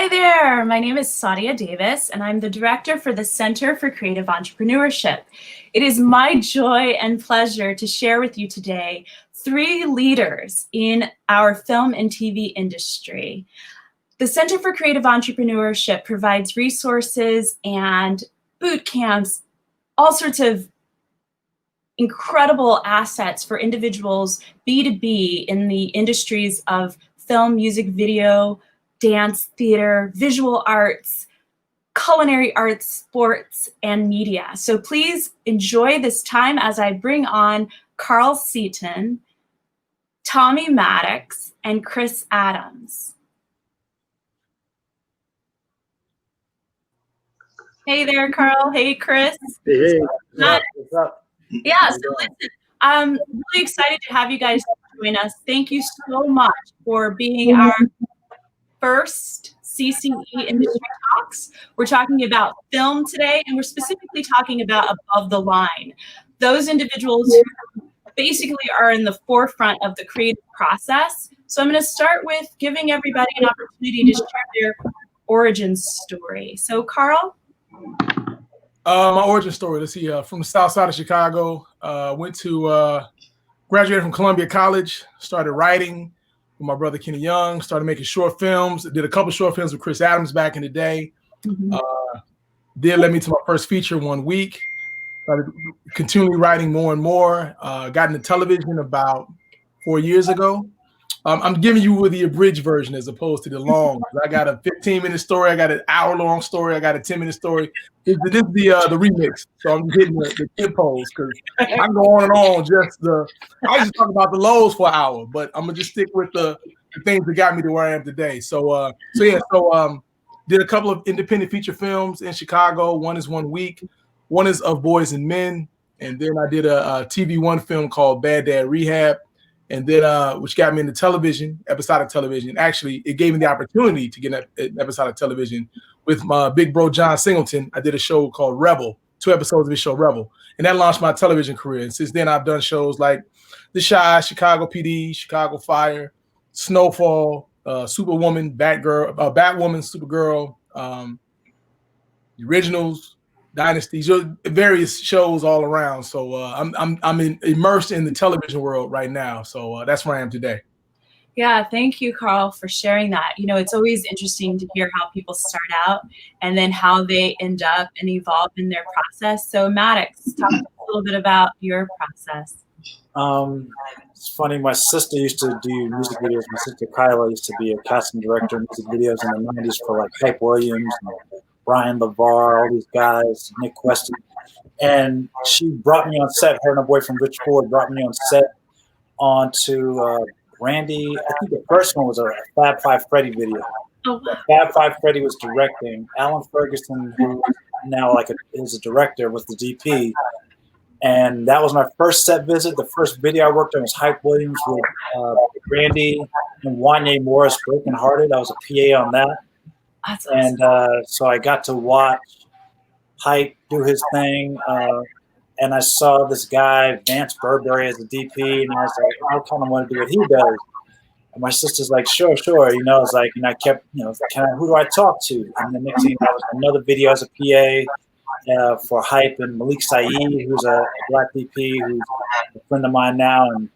Hi there, my name is Sadia Davis, and I'm the director for the Center for Creative Entrepreneurship. It is my joy and pleasure to share with you today 3 leaders in our film and TV industry. The Center for Creative Entrepreneurship provides resources and boot camps, all sorts of incredible assets for individuals B2B in the industries of film, music, video, dance, theater, visual arts, culinary arts, sports, and media. So please enjoy this time as I bring on Carl Seaton, Tommy Maddox, and Chris Adams. Hey there, Carl. Hey, Chris. Hey, what's up? Yeah, so listen, I'm really excited to have you guys join us. Thank you so much for being our first CCE industry talks. We're talking about film today, and we're specifically talking about above the line. Those individuals who basically are in the forefront of the creative process. So I'm going to start with giving everybody an opportunity to share their origin story. So Carl? My origin story, let's see, from the south side of Chicago, went to, graduated from Columbia College, started writing with my brother Kenny Young, started making short films, did a couple short films with Chris Adams back in the day. Then led me to my first feature one week, started continually writing more and more, got into television about 4 years ago. I'm giving you with the abridged version as opposed to the long. I got a 15-minute story. I got an hour-long story. I got a 10-minute story. This is the remix. So I'm hitting the tip pose because I can go on and on. I just talk about the lows for an hour, but I'm gonna just stick with the things that got me to where I am today. So did a couple of independent feature films in Chicago. One is 1 week. One is Of Boys and Men, and then I did a TV One film called Bad Dad Rehab. And then, which got me into television, episodic television. Actually, it gave me the opportunity to get an episodic television with my big bro, John Singleton. I did a show called Rebel, 2 episodes of his show, Rebel. And that launched my television career. And since then, I've done shows like The Chi, Chicago PD, Chicago Fire, Snowfall, Superwoman, Batwoman, Supergirl, The Originals, Dynasties, various shows all around. So I'm immersed in the television world right now. So that's where I am today. Yeah, thank you, Carl, for sharing that. You know, it's always interesting to hear how people start out and then how they end up and evolve in their process. So Maddox, talk a little bit about your process. It's funny, my sister used to do music videos. My sister Kyla used to be a casting director in music videos in the 90s for like Hype Williams, Brian LeVar, all these guys, Nick Weston. And she brought me on set, her and her boyfriend Rich Ford brought me on set onto Randy. I think the first one was a Fab Five Freddy video. Fab Five Freddy was directing. Alan Ferguson, who now is a director, was the DP. And that was my first set visit. The first video I worked on was Hype Williams with Randy and Wanye Morris, Broken Hearted. I was a PA on that. And so I got to watch Hype do his thing, and I saw this guy, Vance Burberry, as a DP, and I was like, I kind of want to do what he does. And my sister's like, sure. You know, it's like, and I kept, you know, who do I talk to? And the next thing I was another video as a PA for Hype and Malik Saeed, who's a black DP, who's a friend of mine now. And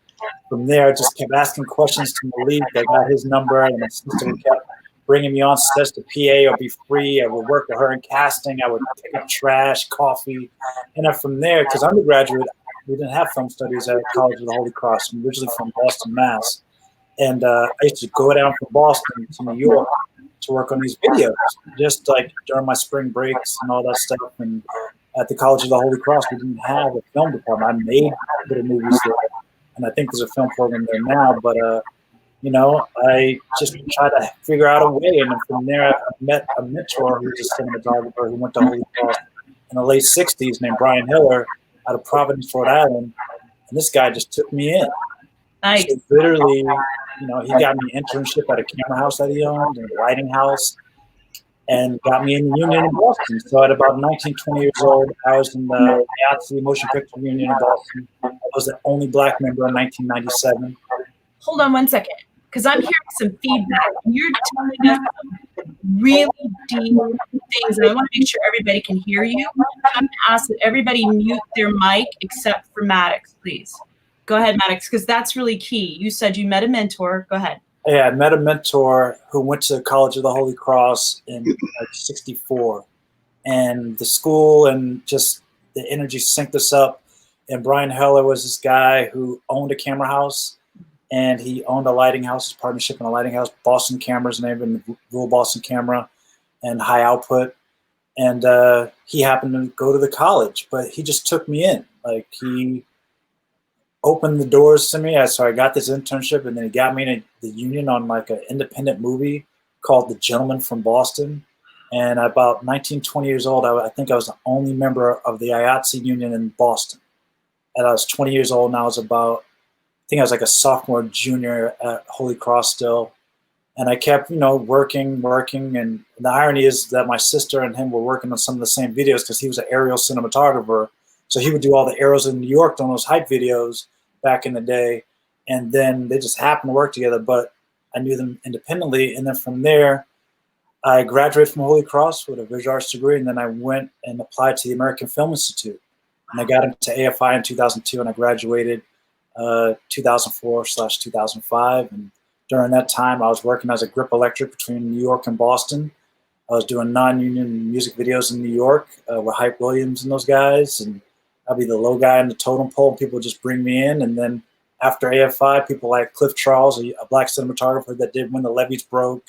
from there, I just kept asking questions to Malik. I got his number, and my sister kept bringing me on sets to PA or be free. I would work with her in casting. I would pick up trash, coffee. And then from there, because undergraduate, we didn't have film studies at College of the Holy Cross. I'm originally from Boston, Mass. And I used to go down from Boston to New York to work on these videos, just like during my spring breaks and all that stuff. And at the College of the Holy Cross, we didn't have a film department. I made little movies there. And I think there's a film program there now, but you know, I just tried to figure out a way. And then from there, I met a mentor who was a cinematographer who went to Holy Cross in the late 60s named Brian Hiller out of Providence, Rhode Island. And this guy just took me in. Nice. So literally, you know, he got me an internship at a camera house that he owned and a lighting house and got me in the union in Boston. So at about 19, 20 years old, I was in the IATSE Motion Picture Union in Boston. I was the only black member in 1997. Hold on one second, because I'm hearing some feedback. You're telling us really deep things. And I want to make sure everybody can hear you. I'm going to ask that everybody mute their mic except for Maddox, please. Go ahead, Maddox, because that's really key. You said you met a mentor. Go ahead. Yeah, I met a mentor who went to College of the Holy Cross in like 64. And the school and just the energy synced us up. And Brian Heller was this guy who owned a camera house, and he owned a lighting house, his partnership in a lighting house, Boston Cameras, named Rule Boston Camera, and High Output. And he happened to go to the college, but he just took me in. Like, he opened the doors to me. So I got this internship, and then he got me in the union on like an independent movie called The Gentleman from Boston. And about 19, 20 years old, I think I was the only member of the IATSE union in Boston. And I was 20 years old, and I was about, I think I was like a sophomore, junior at Holy Cross still. And I kept, working. And the irony is that my sister and him were working on some of the same videos because he was an aerial cinematographer. So he would do all the arrows in New York on those hype videos back in the day. And then they just happened to work together, but I knew them independently. And then from there, I graduated from Holy Cross with a visual arts degree, and then I went and applied to the American Film Institute. And I got into AFI in 2002, and I graduated 2004/2005. And during that time, I was working as a grip electric between New York and Boston. I was doing non-union music videos in New York with Hype Williams and those guys, and I'd be the low guy in the totem pole, and people would just bring me in. And then after AFI, people like Cliff Charles, a black cinematographer that did When the Levees Broke,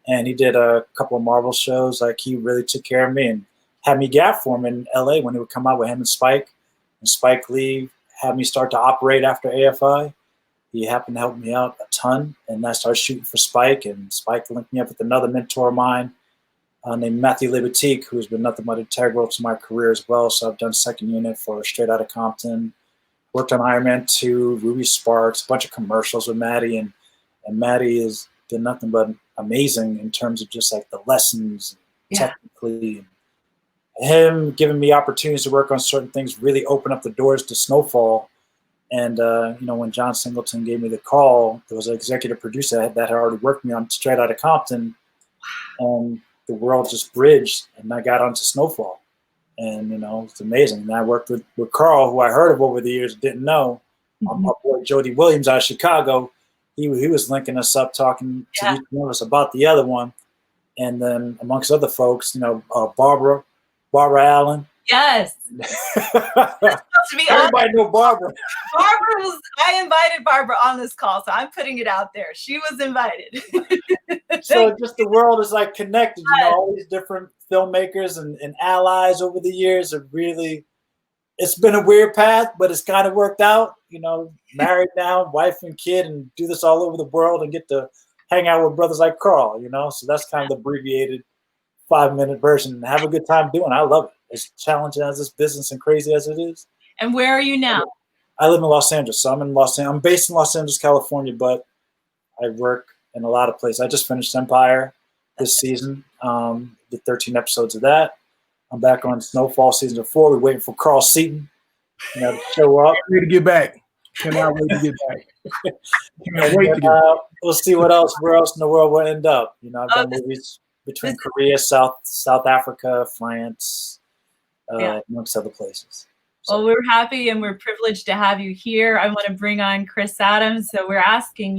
and he did a couple of Marvel shows. Like, he really took care of me and had me gap for him in LA when he would come out with him and Spike. And Spike Lee had me start to operate after AFI. He happened to help me out a ton, and I started shooting for Spike, and Spike linked me up with another mentor of mine named Matthew Libatique, who's been nothing but integral to my career as well. So I've done second unit for Straight Outta Compton, worked on Iron Man 2, Ruby Sparks, a bunch of commercials with Maddie, and Maddie has been nothing but amazing in terms of just like the lessons technically. Him giving me opportunities to work on certain things really opened up the doors to Snowfall. And when John Singleton gave me the call, there was an executive producer that had already worked me on Straight Outta Compton, and the world just bridged, and I got onto Snowfall. And it's amazing. And I worked with Carl, who I heard of over the years, didn't know. My boy Jody Williams out of Chicago. He was linking us up, talking to each one of us about the other one. And then amongst other folks, Barbara Allen. Yes. Everybody know Barbara. I invited Barbara on this call, so I'm putting it out there. She was invited. So just the world is like connected, all these different filmmakers and allies over the years are really, it's been a weird path, but it's kind of worked out, married now, wife and kid, and do this all over the world and get to hang out with brothers like Carl, so that's kind of the abbreviated 5-minute version. Have a good time doing it. I love it. As challenging as this business and crazy as it is. And where are you now? I live in Los Angeles. So I'm based in Los Angeles, California, but I work in a lot of places. I just finished Empire this season. Did 13 episodes of that. I'm back on Snowfall season 4. We're waiting for Carl Seaton to show up. Ready to get back. Cannot wait to get back. Cannot wait to get back. We'll see where else in the world we'll end up. I've done movies between Korea, South Africa, France, amongst other places. So. Well, we're happy and we're privileged to have you here. I want to bring on Chris Adams. So we're asking,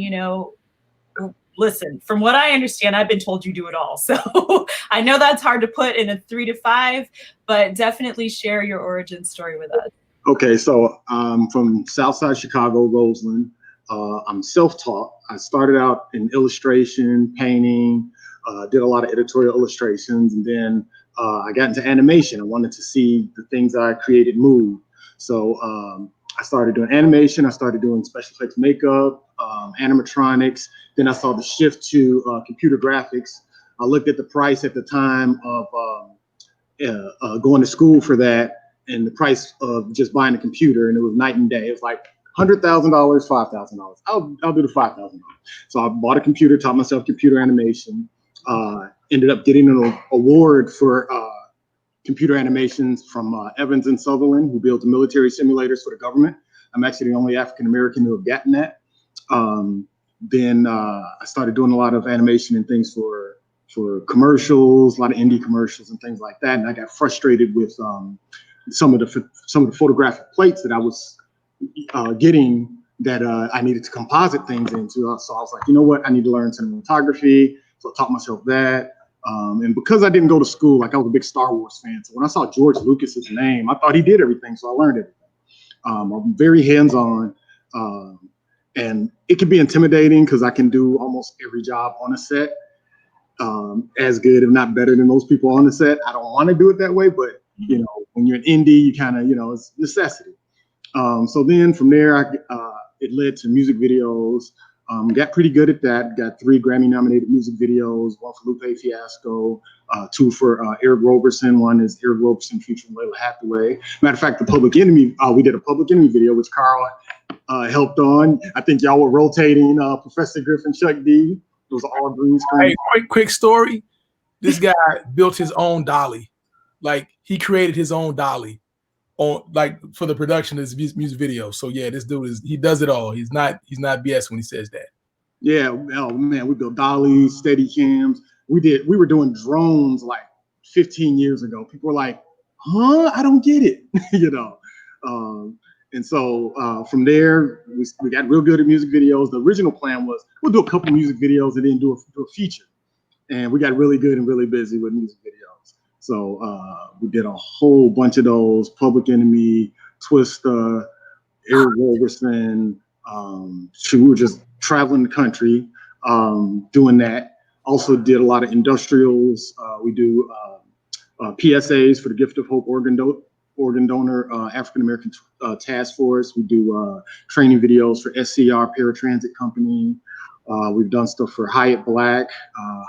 listen, from what I understand, I've been told you do it all. So I know that's hard to put in a 3 to 5, but definitely share your origin story with us. Okay, so I'm from Southside Chicago, Roseland. I'm self-taught. I started out in illustration, painting, did a lot of editorial illustrations, and then I got into animation. I wanted to see the things I created move. So I started doing animation. I started doing special effects makeup, animatronics. Then I saw the shift to computer graphics. I looked at the price at the time of going to school for that and the price of just buying a computer, and it was night and day. It was like $100,000, $5,000. I'll do the $5,000. So I bought a computer, taught myself computer animation. Ended up getting an award for computer animations from Evans and Sutherland, who builds military simulators for the government. I'm actually the only African-American who have gotten that. Then I started doing a lot of animation and things for commercials, a lot of indie commercials and things like that. And I got frustrated with some of the photographic plates that I was getting that I needed to composite things into. So I was like, you know what, I need to learn cinematography. So I taught myself that. And because I didn't go to school, like I was a big Star Wars fan. So when I saw George Lucas's name, I thought he did everything. So I learned everything. I'm very hands-on. And it can be intimidating because I can do almost every job on a set as good, if not better than most people on the set. I don't want to do it that way, but you know, when you're an indie, you kind of, you know, it's necessity. So then from there, it led to music videos. Got pretty good at that. Got 3 Grammy-nominated music videos, 1 for Lupe Fiasco, 2 for Eric Roberson. 1 is Eric Roberson featuring Layla Hathaway. Matter of fact, the Public Enemy, we did a Public Enemy video, which Carl helped on. I think y'all were rotating Professor Griffin, Chuck D. It was all green screen. Hey, quick story. This guy built his own dolly. Like, he created his own dolly on, like, for the production of his music video. So yeah, this dude he does it all. He's not BS when he says that. Yeah, oh man, we built dollies, steady cams. We were doing drones like 15 years ago. People were like, huh? I don't get it. You know. And so from there, we got real good at music videos. The original plan was we'll do a couple music videos and then do a feature. And we got really good and really busy with music videos. So we did a whole bunch of those: Public Enemy, Twista, Eric Roberson. We were just traveling the country doing that. Also did a lot of industrials. We do PSAs for the Gift of Hope Organ Donor African American Task Force. We do training videos for SCR Paratransit Company. We've done stuff for Hyatt Black,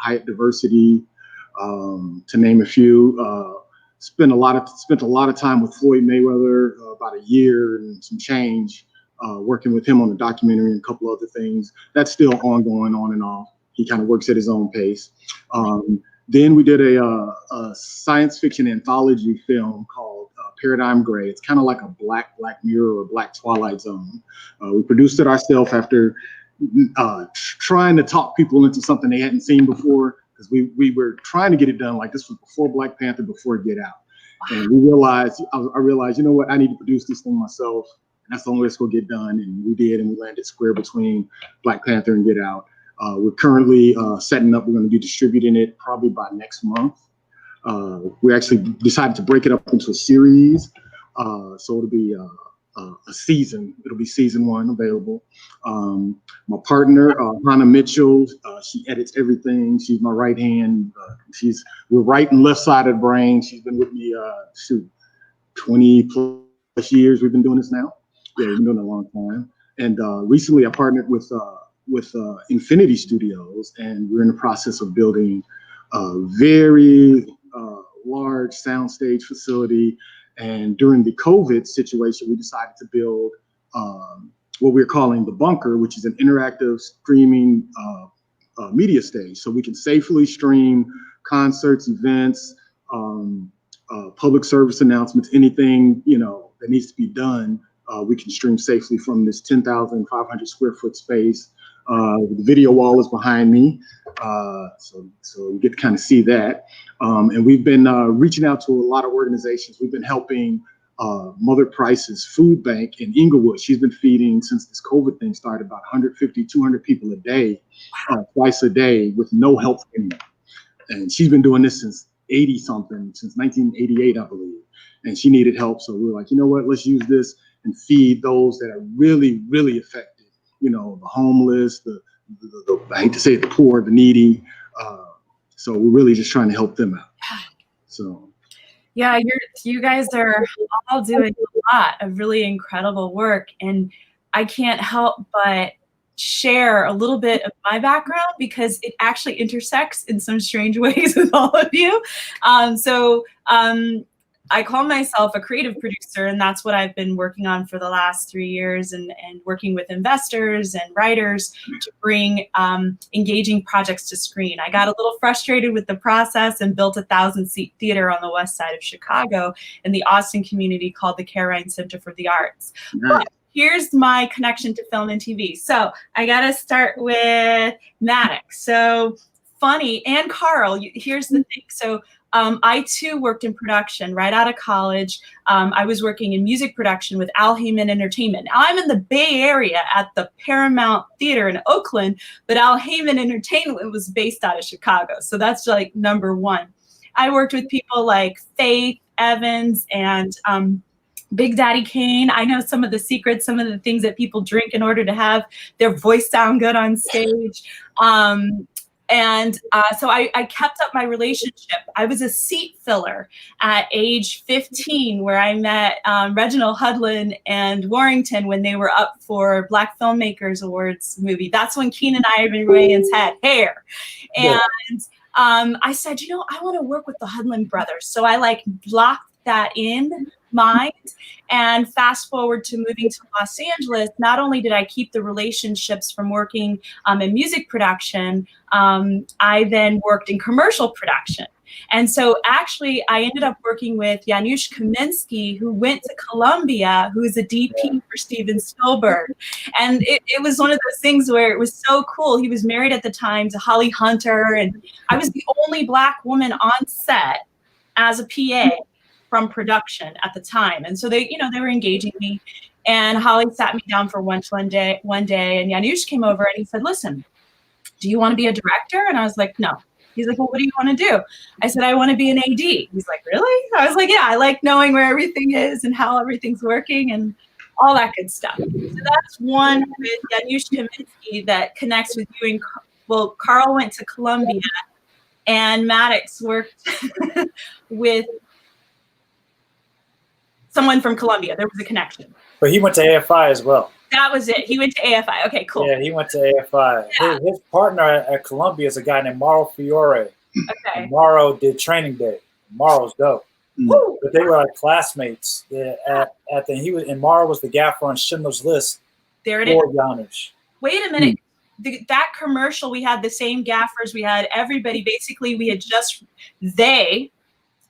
Hyatt Diversity, to name a few. Spent a lot of time with Floyd Mayweather, about a year and some change, working with him on a documentary and a couple other things. That's still ongoing, on and off. He kind of works at his own pace. Then we did a science fiction anthology film called Paradigm Gray. It's kind of like a Black Mirror or Black Twilight Zone. We produced it ourselves after trying to talk people into something they hadn't seen before, because we were trying to get it done. Like, this was before Black Panther, before Get Out. And we realized, I realized, you know what, I need to produce this thing myself. And that's the only way it's going to get done. And we did, and we landed square between Black Panther and Get Out. We're currently setting up, we're going to be distributing it probably by next month. We actually decided to break it up into a series. So it'll be a season. It'll be season 1 available. My partner, Hannah Mitchell, she edits everything. She's my right hand. We're right and left side of the brain. She's been with me, 20 plus years. We've been doing this now. Yeah, we've been doing it a long time. And recently I partnered with Infinity Studios, and we're in the process of building a very large soundstage facility. And during the COVID situation, we decided to build what we're calling the Bunker, which is an interactive streaming media stage. So we can safely stream concerts, events, public service announcements, anything, you know, that needs to be done. We can stream safely from this 10,500 square foot space. The video wall is behind me, so you get to kind of see that. And we've been reaching out to a lot of organizations. We've been helping Mother Price's food bank in Inglewood. She's been feeding, since this COVID thing started, about 150, 200 people a day, twice a day, with no help from anyone. And she's been doing this since 80-something, since 1988, I believe. And she needed help, so we were like, you know what, let's use this and feed those that are really, really affected. You know, the homeless, the I hate to say it, the poor, the needy. So we're really just trying to help them out. So, yeah, you guys are all doing a lot of really incredible work, and I can't help but share a little bit of my background, because it actually intersects in some strange ways with all of you. I call myself a creative producer, and that's what I've been working on for the last 3 years, and working with investors and writers to bring engaging projects to screen. I got a little frustrated with the process and built a 1,000-seat theater on the west side of Chicago in the Austin community called the Carine Center for the Arts. nice. But here's my connection to film and TV. So I got to start with Maddox. So funny. And Carl, here's the thing. So I too worked in production right out of college. I was working in music production with Al Heyman Entertainment. Now, I'm in the Bay Area at the Paramount Theater in Oakland, but Al Heyman Entertainment was based out of Chicago. So that's like number one. I worked with people like Faith Evans and Big Daddy Kane. I know some of the secrets, some of the things that people drink in order to have their voice sound good on stage. So I kept up my relationship. I was a seat filler at age 15, where I met Reginald Hudlin and Warrington when they were up for Black Filmmakers Awards movie. That's when Keenan Ivory Wayans had hair. And I said, you know, I want to work with the Hudlin brothers. So I like blocked that in mind, and fast forward to moving to Los Angeles. Not only did I keep the relationships from working in music production, I then worked in commercial production. And so actually I ended up working with Janusz Kaminski, who went to Columbia, who's a DP for Steven Spielberg. And it was one of those things where it was so cool. He was married at the time to Holly Hunter, and I was the only Black woman on set as a PA from production at the time. And so they, you know, they were engaging me, and Holly sat me down for lunch one day, and Janusz came over and he said, listen, do you want to be a director? And I was like, no. He's like, well, what do you want to do? I said, I want to be an AD. He's like, really? I was like, yeah, I like knowing where everything is and how everything's working and all that good stuff. So that's one with Janusz Kaminski that connects with you. And well, Carl went to Columbia, and Maddox worked with someone from Columbia. There was a connection. But he went to AFI as well. That was it. He went to AFI. Okay, cool. Yeah, he went to AFI. Yeah. His partner at Columbia is a guy named Mauro Fiore. Okay. And Mauro did Training Day. Mauro's dope. Woo. But they were like classmates and Mauro was the gaffer on Schindler's List. There it is. Janusz. Wait a minute. That commercial, we had the same gaffers. We had everybody. Basically, they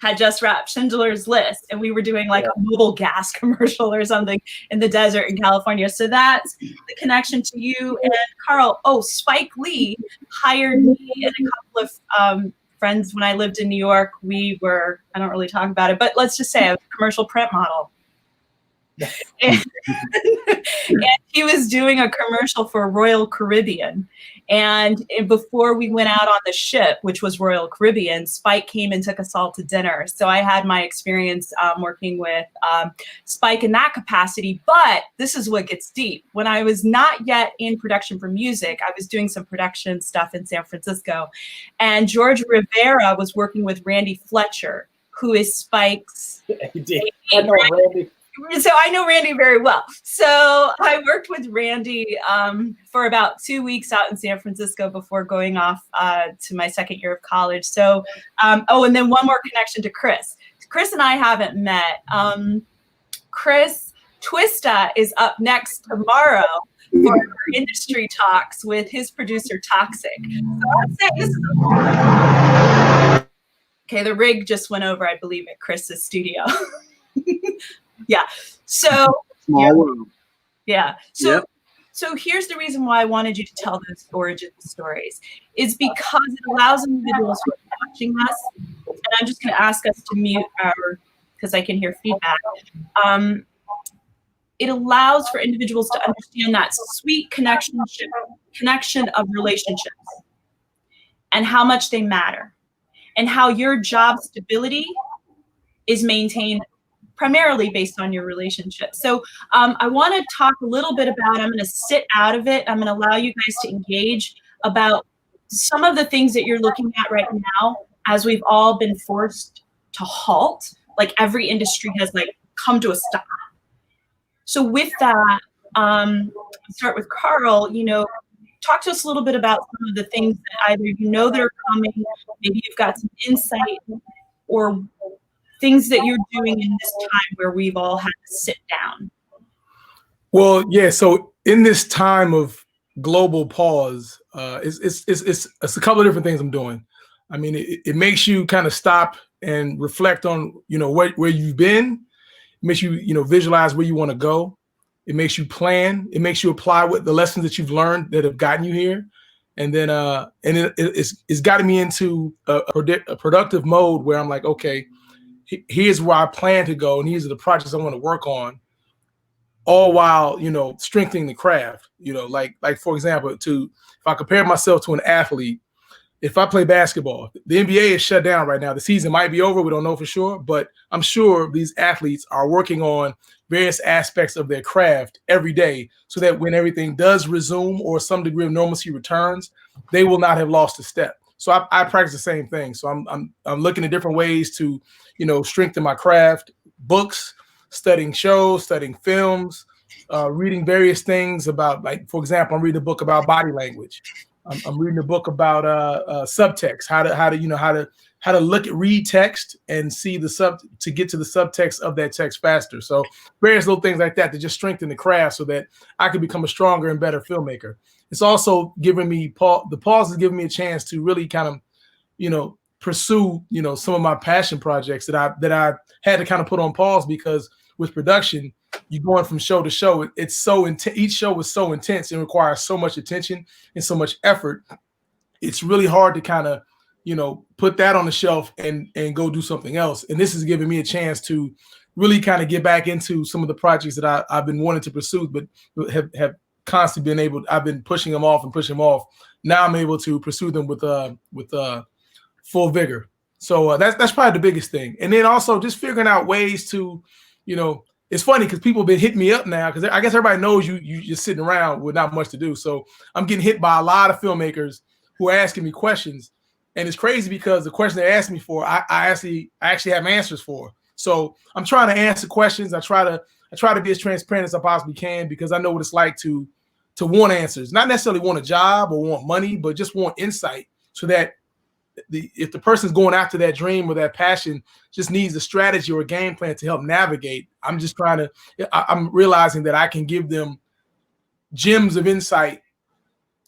had just wrapped Schindler's List, and we were doing like a mobile gas commercial or something in the desert in California. So that's the connection to you and Carl. Oh, Spike Lee hired me and a couple of friends when I lived in New York. We were, I don't really talk about it, but let's just say I was a commercial print model. and he was doing a commercial for Royal Caribbean. And before we went out on the ship, which was Royal Caribbean, Spike came and took us all to dinner. So I had my experience working with Spike in that capacity. But this is what gets deep. When I was not yet in production for music, I was doing some production stuff in San Francisco. And George Rivera was working with Randy Fletcher, who is Spike's. I know Randy. So I know Randy very well. So I worked with Randy for about 2 weeks out in San Francisco before going off to my second year of college. So, and then one more connection to Chris. Chris and I haven't met. Chris Twista is up next tomorrow for our industry talks with his producer Toxic. So I'd say this is okay. The rig just went over, I believe, at Chris's studio. Yeah. So small world. Yeah. So So here's the reason why I wanted you to tell those origin stories, is because it allows individuals who are watching us, and I'm just going to ask us to mute because I can hear feedback. It allows for individuals to understand that sweet connection of relationships and how much they matter, and how your job stability is maintained primarily based on your relationship. So I want to talk a little bit about, I'm going to sit out of it. I'm going to allow you guys to engage about some of the things that you're looking at right now, as we've all been forced to halt. Like every industry has come to a stop. So with that, start with Carl, talk to us a little bit about some of the things that either that are coming, maybe you've got some insight, or things that you're doing in this time where we've all had to sit down. Well, yeah. So in this time of global pause, it's a couple of different things I'm doing. I mean, it makes you kind of stop and reflect on, where you've been. It makes you, visualize where you want to go. It makes you plan. It makes you apply what the lessons that you've learned that have gotten you here. And then it's gotten me into a productive mode where I'm like, okay, here's where I plan to go, and these are the projects I want to work on, all while, you know, strengthening the craft. You know, like for example, if I compare myself to an athlete, if I play basketball, the NBA is shut down right now. The season might be over. We don't know for sure, but I'm sure these athletes are working on various aspects of their craft every day so that when everything does resume or some degree of normalcy returns, they will not have lost a step. So I practice the same thing. So I'm looking at different ways to, you know, strengthen my craft, books, studying shows, studying films, reading various things about, like, for example, I'm reading a book about body language. I'm reading a book about subtext, how to read text and see to get to the subtext of that text faster. So various little things like that to just strengthen the craft so that I can become a stronger and better filmmaker. It's also giving me the pause is giving me a chance to really kind of, you know, pursue, you know, some of my passion projects that I had to kind of put on pause because with production, you're going from show to show. It's so intense. Each show is so intense and requires so much attention and so much effort. It's really hard to kind of, you know, put that on the shelf and go do something else. And this is giving me a chance to really kind of get back into some of the projects that I've been wanting to pursue, but have constantly I've been pushing them off and pushing them off. Now I'm able to pursue them with full vigor. So that's probably the biggest thing. And then also just figuring out ways to, you know, it's funny because people have been hitting me up now because I guess everybody knows you just sitting around with not much to do. So I'm getting hit by a lot of filmmakers who are asking me questions. And it's crazy because the question they asked me for, I actually have answers for. So I'm trying to answer questions. I try to be as transparent as I possibly can because I know what it's like to want answers. Not necessarily want a job or want money, but just want insight so that if the person's going after that dream or that passion just needs a strategy or a game plan to help navigate, I'm realizing that I can give them gems of insight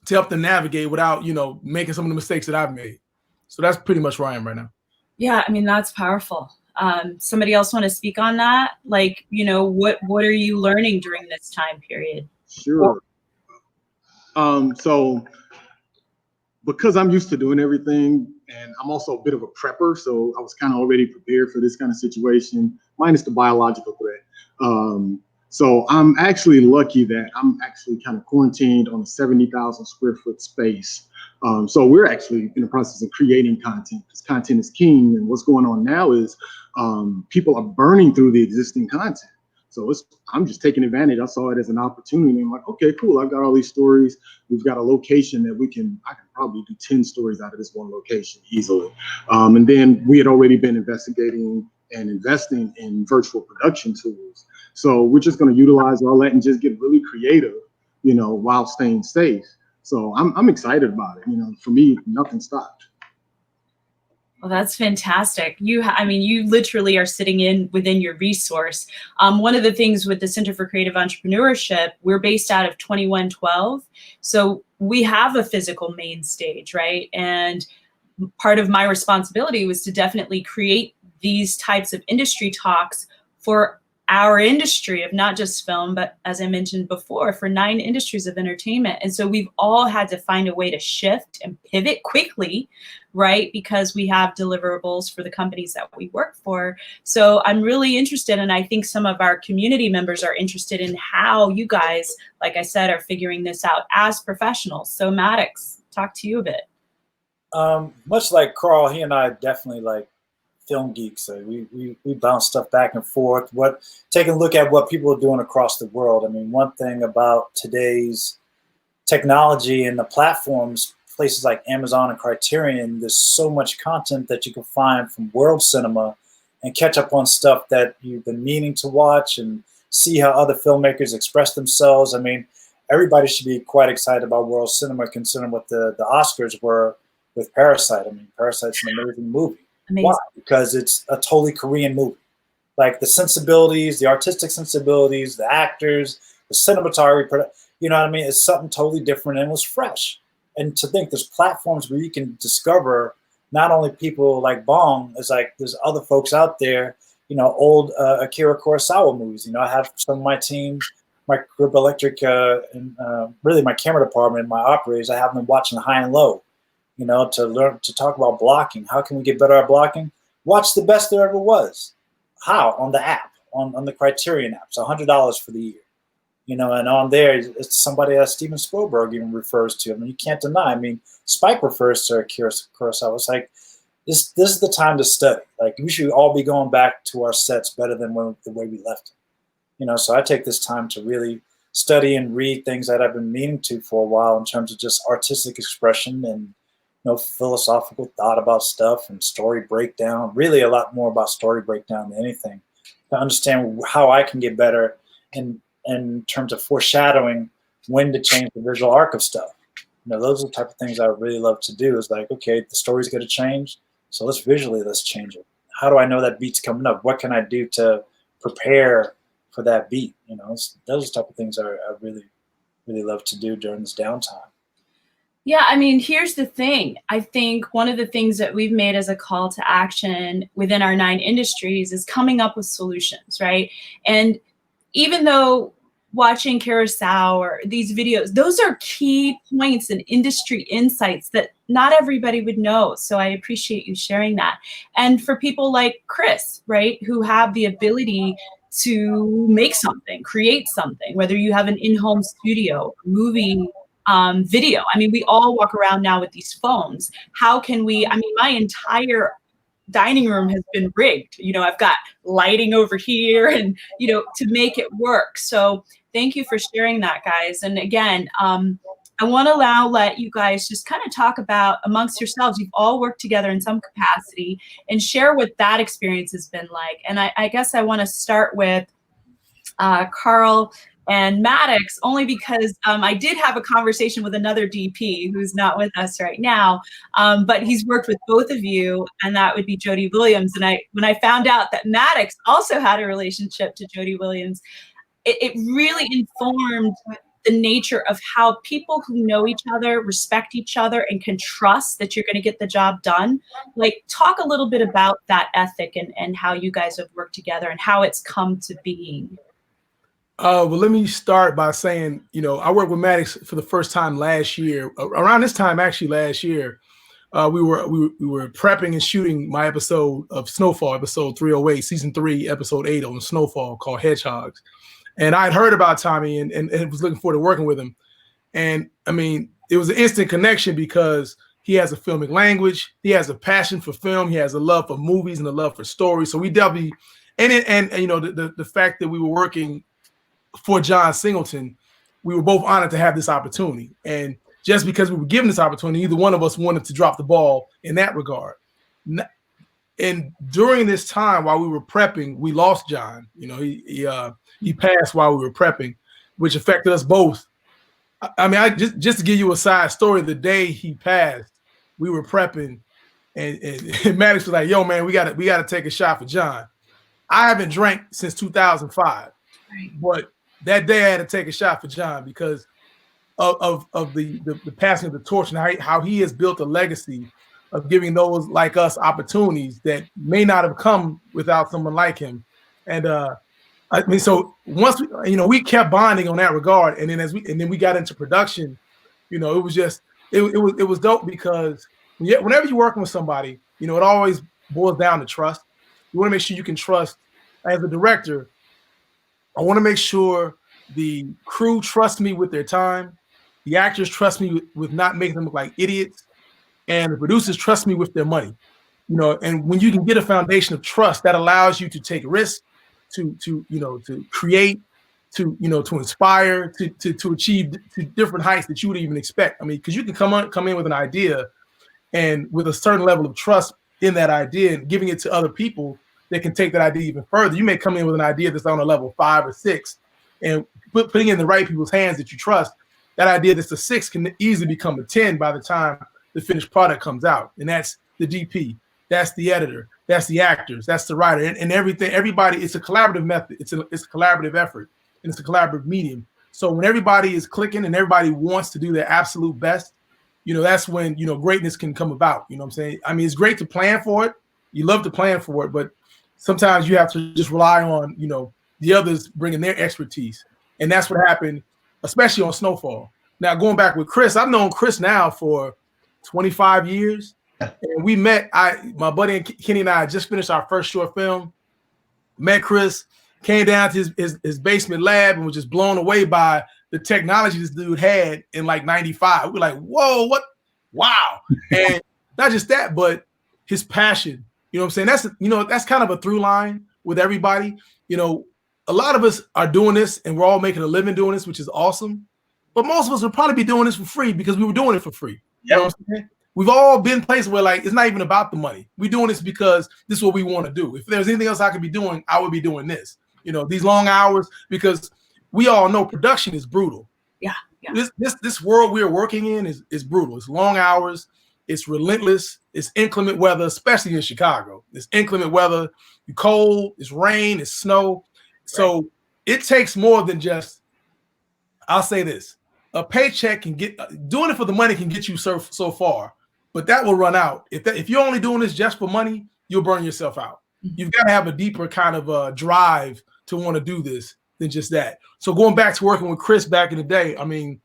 to help them navigate without, you know, making some of the mistakes that I've made. So that's pretty much where I am right now. Yeah, I mean, that's powerful. Somebody else want to speak on that? Like, you know, what are you learning during this time period? Sure. So because I'm used to doing everything, and I'm also a bit of a prepper, so I was kind of already prepared for this kind of situation, minus the biological threat. So I'm actually lucky that I'm actually kind of quarantined on a 70,000 square foot space. So we're actually in the process of creating content because content is king. And what's going on now is people are burning through the existing content. So I'm just taking advantage. I saw it as an opportunity. I'm like, okay, cool. I've got all these stories. We've got a location that I can probably do 10 stories out of this one location easily. And then we had already been investigating and investing in virtual production tools. So we're just going to utilize all that and just get really creative, you know, while staying safe. So I'm excited about it. You know, for me, nothing stopped. Well, that's fantastic. You literally are sitting within your resource. One of the things with the Center for Creative Entrepreneurship, we're based out of 2112. So we have a physical main stage, right? And part of my responsibility was to definitely create these types of industry talks for our industry of not just film, but as I mentioned before, for 9 industries of entertainment. And so we've all had to find a way to shift and pivot quickly, right? Because we have deliverables for the companies that we work for. So I'm really interested, and I think some of our community members are interested in how you guys, like I said, are figuring this out as professionals. So Maddox, talk to you a bit. Much like Carl, he and I definitely like film geeks. So we bounce stuff back and forth. Taking a look at what people are doing across the world. I mean, one thing about today's technology and the platforms, places like Amazon and Criterion, there's so much content that you can find from world cinema and catch up on stuff that you've been meaning to watch and see how other filmmakers express themselves. I mean, everybody should be quite excited about world cinema considering what the Oscars were with Parasite. I mean, Parasite's an amazing movie. Amazing. Why? Because it's a totally Korean movie. Like the sensibilities, the artistic sensibilities, the actors, the cinematography, you know what I mean? It's something totally different and it was fresh. And to think there's platforms where you can discover not only people like Bong, it's like there's other folks out there, you know, old Akira Kurosawa movies. You know, I have some of my team my group electric, and really my camera department, my operators, I have them watching high and low, you know, to learn to talk about blocking. How can we get better at blocking? Watch the best there ever was. How? On the app, on the Criterion app. So $100 for the year. You know, and on there, it's somebody that Steven Spielberg even refers to. I mean, you can't deny. I mean, Spike refers to Kurosawa. It's like, this is the time to study. Like, we should all be going back to our sets better than the way we left them. You know, so I take this time to really study and read things that I've been meaning to for a while in terms of just artistic expression and, you know, philosophical thought about stuff and story breakdown. Really a lot more about story breakdown than anything, to understand how I can get better in terms of foreshadowing when to change the visual arc of stuff. You know, those are the type of things I really love to do. Is like, okay, the story's going to change, so let's change it. How do I know that beat's coming up? What can I do to prepare for that beat? You know, those are the type of things I really, really love to do during this downtime. Yeah, I mean, here's the thing. I think one of the things that we've made as a call to action within our 9 industries is coming up with solutions, right? And even though watching Kurosawa or these videos, those are key points and industry insights that not everybody would know. So I appreciate you sharing that. And for people like Chris, right, who have the ability to make something, create something, whether you have an in-home studio, movie, video. I mean, we all walk around now with these phones. How can we, I mean, my entire dining room has been rigged. You know, I've got lighting over here and, you know, to make it work. So thank you for sharing that, guys. And again, I want to let you guys just kind of talk about amongst yourselves. You've all worked together in some capacity and share what that experience has been like. And I guess I want to start with Carl and Maddox, only because I did have a conversation with another DP who's not with us right now, but he's worked with both of you, and that would be Jody Williams. And when I found out that Maddox also had a relationship to Jody Williams, it really informed the nature of how people who know each other, respect each other, and can trust that you're going to get the job done. Like, talk a little bit about that ethic and how you guys have worked together and how it's come to being. Well, let me start by saying, you know, I worked with Maddox for the first time last year. Around this time, actually, last year, we were prepping and shooting my episode of Snowfall, episode 308, season 3, episode 8 on Snowfall, called Hedgehogs. And I had heard about Tommy and was looking forward to working with him. And I mean, it was an instant connection because he has a filmic language, he has a passion for film, he has a love for movies and a love for stories. So we definitely, and you know, the fact that we were working for John Singleton, we were both honored to have this opportunity. And just because we were given this opportunity, either one of us wanted to drop the ball in that regard. And during this time, while we were prepping, we lost John. You know, he passed while we were prepping, which affected us both. I mean, just to give you a side story, the day he passed, we were prepping, and Maddox was like, "Yo, man, we got to take a shot for John." I haven't drank since 2005, but that day I had to take a shot for John because of the passing of the torch and how he has built a legacy of giving those like us opportunities that may not have come without someone like him. And I mean, so once we kept bonding on that regard, and then we got into production, you know, it was just it was dope because whenever you're working with somebody, you know, it always boils down to trust. You want to make sure you can trust. As a director, I want to make sure the crew trusts me with their time, the actors trust me with not making them look like idiots, and the producers trust me with their money. You know, and when you can get a foundation of trust, that allows you to take risks, to create, to inspire, to achieve to different heights that you would even expect. I mean, because you can come in with an idea, and with a certain level of trust in that idea and giving it to other people that can take that idea even further. You may come in with an idea that's on a level 5 or 6, and putting it in the right people's hands that you trust, that idea that's a 6 can easily become a 10 by the time the finished product comes out. And that's the DP, that's the editor, that's the actors, that's the writer, and everything. Everybody, it's a collaborative method. It's a collaborative effort, and it's a collaborative medium. So when everybody is clicking and everybody wants to do their absolute best, you know, that's when, you know, greatness can come about. You know what I'm saying? I mean, it's great to plan for it. You love to plan for it, but sometimes you have to just rely on, you know, the others bringing their expertise. And that's what happened, especially on Snowfall. Now, going back with Chris, I've known Chris now for 25 years. And we met, my buddy Kenny and I just finished our first short film, met Chris, came down to his basement lab and was just blown away by the technology this dude had in like 95. We're like, whoa, what? Wow. And not just that, but his passion. You know what I'm saying? That's kind of a through line with everybody. You know, a lot of us are doing this and we're all making a living doing this, which is awesome. But most of us would probably be doing this for free because we were doing it for free. You know what I'm saying? We've all been places where like it's not even about the money. We're doing this because this is what we want to do. If there's anything else I could be doing, I would be doing this. You know, these long hours, because we all know production is brutal. Yeah. This world we're working in is brutal. It's long hours, it's relentless, it's inclement weather, especially in Chicago. It's inclement weather, it's cold, it's rain, it's snow. So it takes more than just, I'll say this, a paycheck can get, doing it for the money can get you so far. But that will run out. If you're only doing this just for money, you'll burn yourself out. You've got to have a deeper kind of drive to want to do this than just that. So going back to working with Chris back in the day, I mean,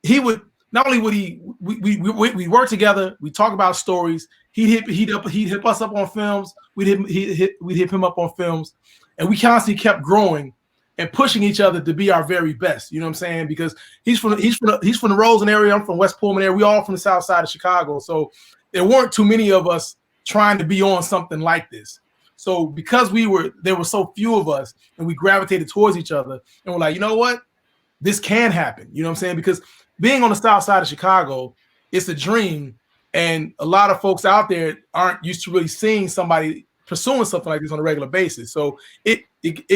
he would not only would we work together, we talk about stories. He'd hit us up on films. We'd hit him up on films, and we constantly kept growing and pushing each other to be our very best. You know what I'm saying? Because he's from the Roseland area. I'm from West Pullman area. We all from the South Side of Chicago. So there weren't too many of us trying to be on something like this. So because there were so few of us, and we gravitated towards each other, and we're like, you know what, this can happen. You know what I'm saying? Because being on the South Side of Chicago, it's a dream, and a lot of folks out there aren't used to really seeing somebody pursuing something like this on a regular basis. So it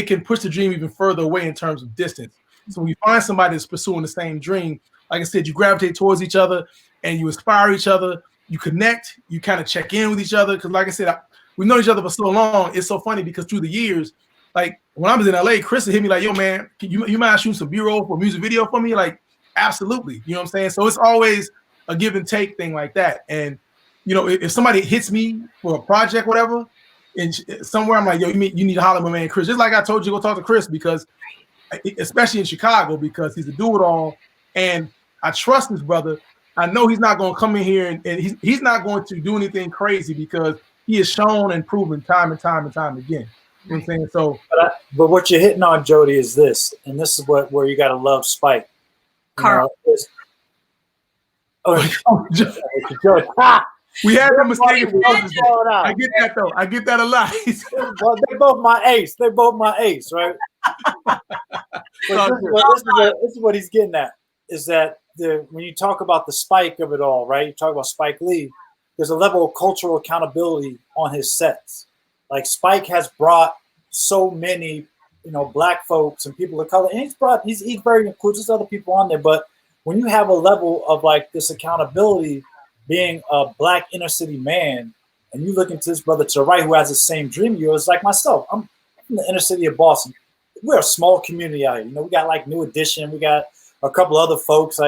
can push the dream even further away in terms of distance. So when you find somebody that's pursuing the same dream, like I said, you gravitate towards each other and you inspire each other, you connect, you kind of check in with each other. Because like I said, we've known each other for so long. It's so funny because through the years, like when I was in LA, Chris would hit me like, yo, man, you mind shooting some B-roll for a music video for me? Like, absolutely. You know what I'm saying? So it's always a give and take thing like that. And, you know, if somebody hits me for a project, whatever, and somewhere I'm like, yo, you need to holler at my man Chris. Just like I told you, go talk to Chris, because especially in Chicago, because he's a do-it-all, and I trust this brother. I know he's not going to come in here and he's not going to do anything crazy, because he has shown and proven time and time again. You know what I'm saying? So, but what you're hitting on, Jody, is this, and this is where you got to love Spike. Carl. Jody. We have a mistake. I get that though. I get that a lot. Well, they're both my ace. Right? This is what he's getting at. Is that when you talk about the Spike of it all, right? You talk about Spike Lee. There's a level of cultural accountability on his sets. Like Spike has brought so many, black folks and people of color, and he's very inclusive. There's other people on there, but when you have a level of like this accountability, being a black inner city man, and you look into this brother to the right who has the same dream as you, it's like myself. I'm from the inner city of Boston. We're a small community out here. We got like New Edition, we got a couple other folks.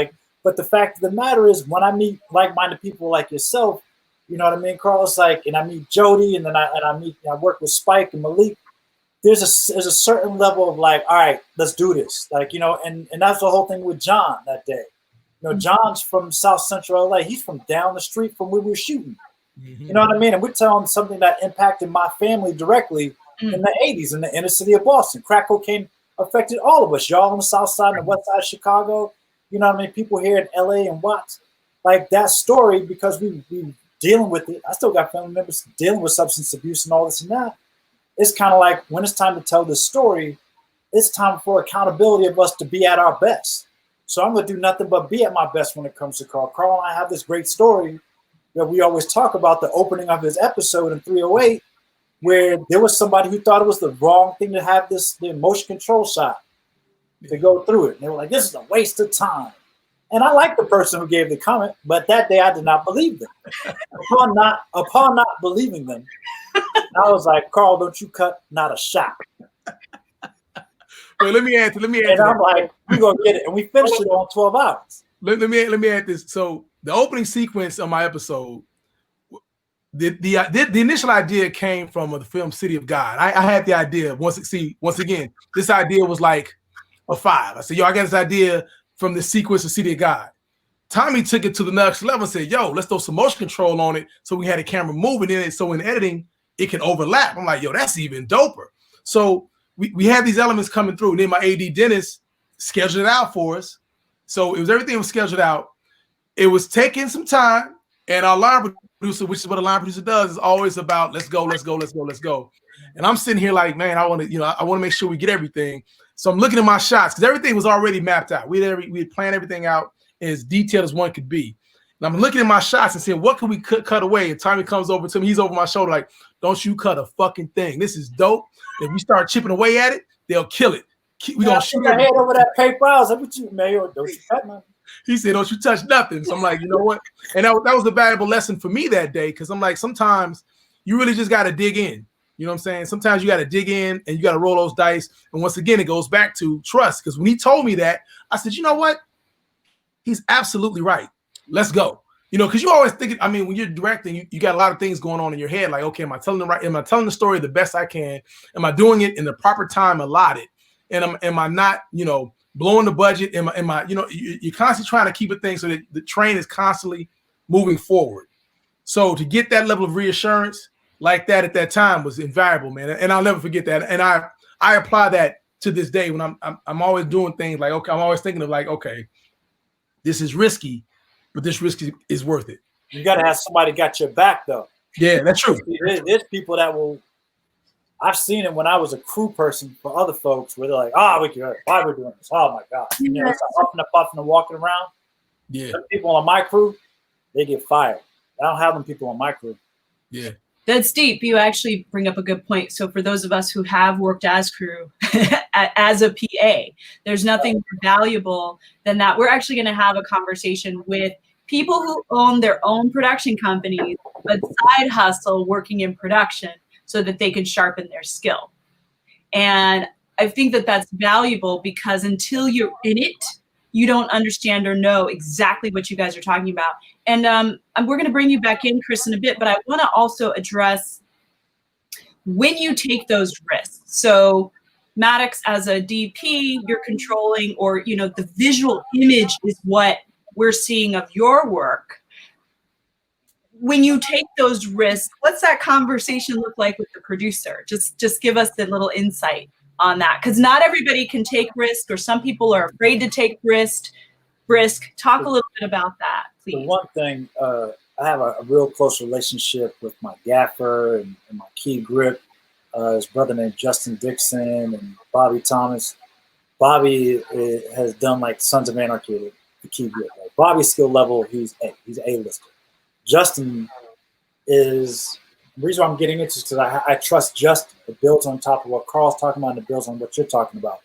But the fact of the matter is, when I meet like-minded people like yourself, you know what I mean, Carl? It's like, and I meet Jody, and then I work with Spike and Malik. There's a certain level of like, all right, let's do this. And that's the whole thing with John that day. John's from South Central LA. He's from down the street from where we were shooting. Mm-hmm. You know what I mean? And we're telling something that impacted my family directly in the 80s in the inner city of Boston. Crack cocaine affected all of us. Y'all on the south side and the west side of Chicago. You know what I mean? People here in LA and Watts. Like that story, because we dealing with it. I still got family members dealing with substance abuse and all this and that. It's kind of like when it's time to tell this story, it's time for accountability of us to be at our best. So I'm going to do nothing but be at my best when it comes to Carl. Carl and I have this great story that we always talk about, the opening of his episode in 308, where there was somebody who thought it was the wrong thing to have the motion control shot to go through it. And they were like, this is a waste of time. And I like the person who gave the comment, but that day I did not believe them. Upon not believing them, I was like, Carl, don't you cut not a shot. Wait, let me add. And I'm like, we're gonna get it, and we finished it on 12 hours. Let me add this. So the opening sequence of my episode, the initial idea came from the film City of God. I had the idea once again. This idea was like, or 5. I said, yo, I got this idea from the sequence of City of God. Tommy took it to the next level and said, yo, let's throw some motion control on it so we had a camera moving in it. So in editing, it can overlap. I'm like, yo, that's even doper. So we had these elements coming through. And then my AD Dennis scheduled it out for us. So everything was scheduled out. It was taking some time. And our line producer, which is what a line producer does, is always about let's go. And I'm sitting here like, man, I want to make sure we get everything. So I'm looking at my shots because everything was already mapped out. We had planned everything out as detailed as one could be. And I'm looking at my shots and saying, what can we cut away? And Tommy comes over to me. He's over my shoulder like, don't you cut a fucking thing. This is dope. If we start chipping away at it, they'll kill it. We gonna shoot my head over that paper. I was like, what you, Mayor? Don't you cut nothing. He said, don't you touch nothing. So I'm like, you know what? And that was a valuable lesson for me that day because I'm like, sometimes you really just got to dig in. You know what I'm saying? Sometimes you got to dig in and you got to roll those dice. And once again, it goes back to trust because when he told me that, I said, you know what? He's absolutely right. Let's go. You know, because you always think, I mean, when you're directing, you got a lot of things going on in your head. Like, okay, am I telling the story the best I can? Am I doing it in the proper time allotted? And am I not, blowing the budget? Am I, you're constantly trying to keep a thing so that the train is constantly moving forward. So to get that level of reassurance like that at that time was invaluable, man. And I'll never forget that. And I apply that to this day when I'm always doing things like, okay, I'm always thinking of like, okay, this is risky, but this risk is worth it. You got to have somebody got your back though. Yeah, that's true. There's people that will. I've seen it when I was a crew person for other folks where they're like, why we're doing this? Oh my God. It's like huffing and puffing and walking around. Yeah. Some people on my crew, they get fired. I don't have them people on my crew. Yeah. That's deep. You actually bring up a good point. So for those of us who have worked as crew, as a PA, there's nothing more valuable than that. We're actually going to have a conversation with people who own their own production companies, but side hustle working in production, so that they can sharpen their skill. And I think that that's valuable because until you're in it, you don't understand or know exactly what you guys are talking about. And we're gonna bring you back in, Chris, in a bit, but I wanna also address when you take those risks. So Maddox, as a DP, you're controlling, or the visual image is what we're seeing of your work. When you take those risks, what's that conversation look like with the producer? Just give us a little insight on that, because not everybody can take risk, or some people are afraid to take risk. Talk a little bit about that, please. The one thing, I have a real close relationship with my gaffer and my key grip. His brother named Justin Dixon and Bobby Thomas. Bobby has done like Sons of Anarchy, the key grip. Like Bobby's skill level, he's A-lister. Justin is the reason why I'm getting into is because I trust Justin. It builds on top of what Carl's talking about, and it builds on what you're talking about.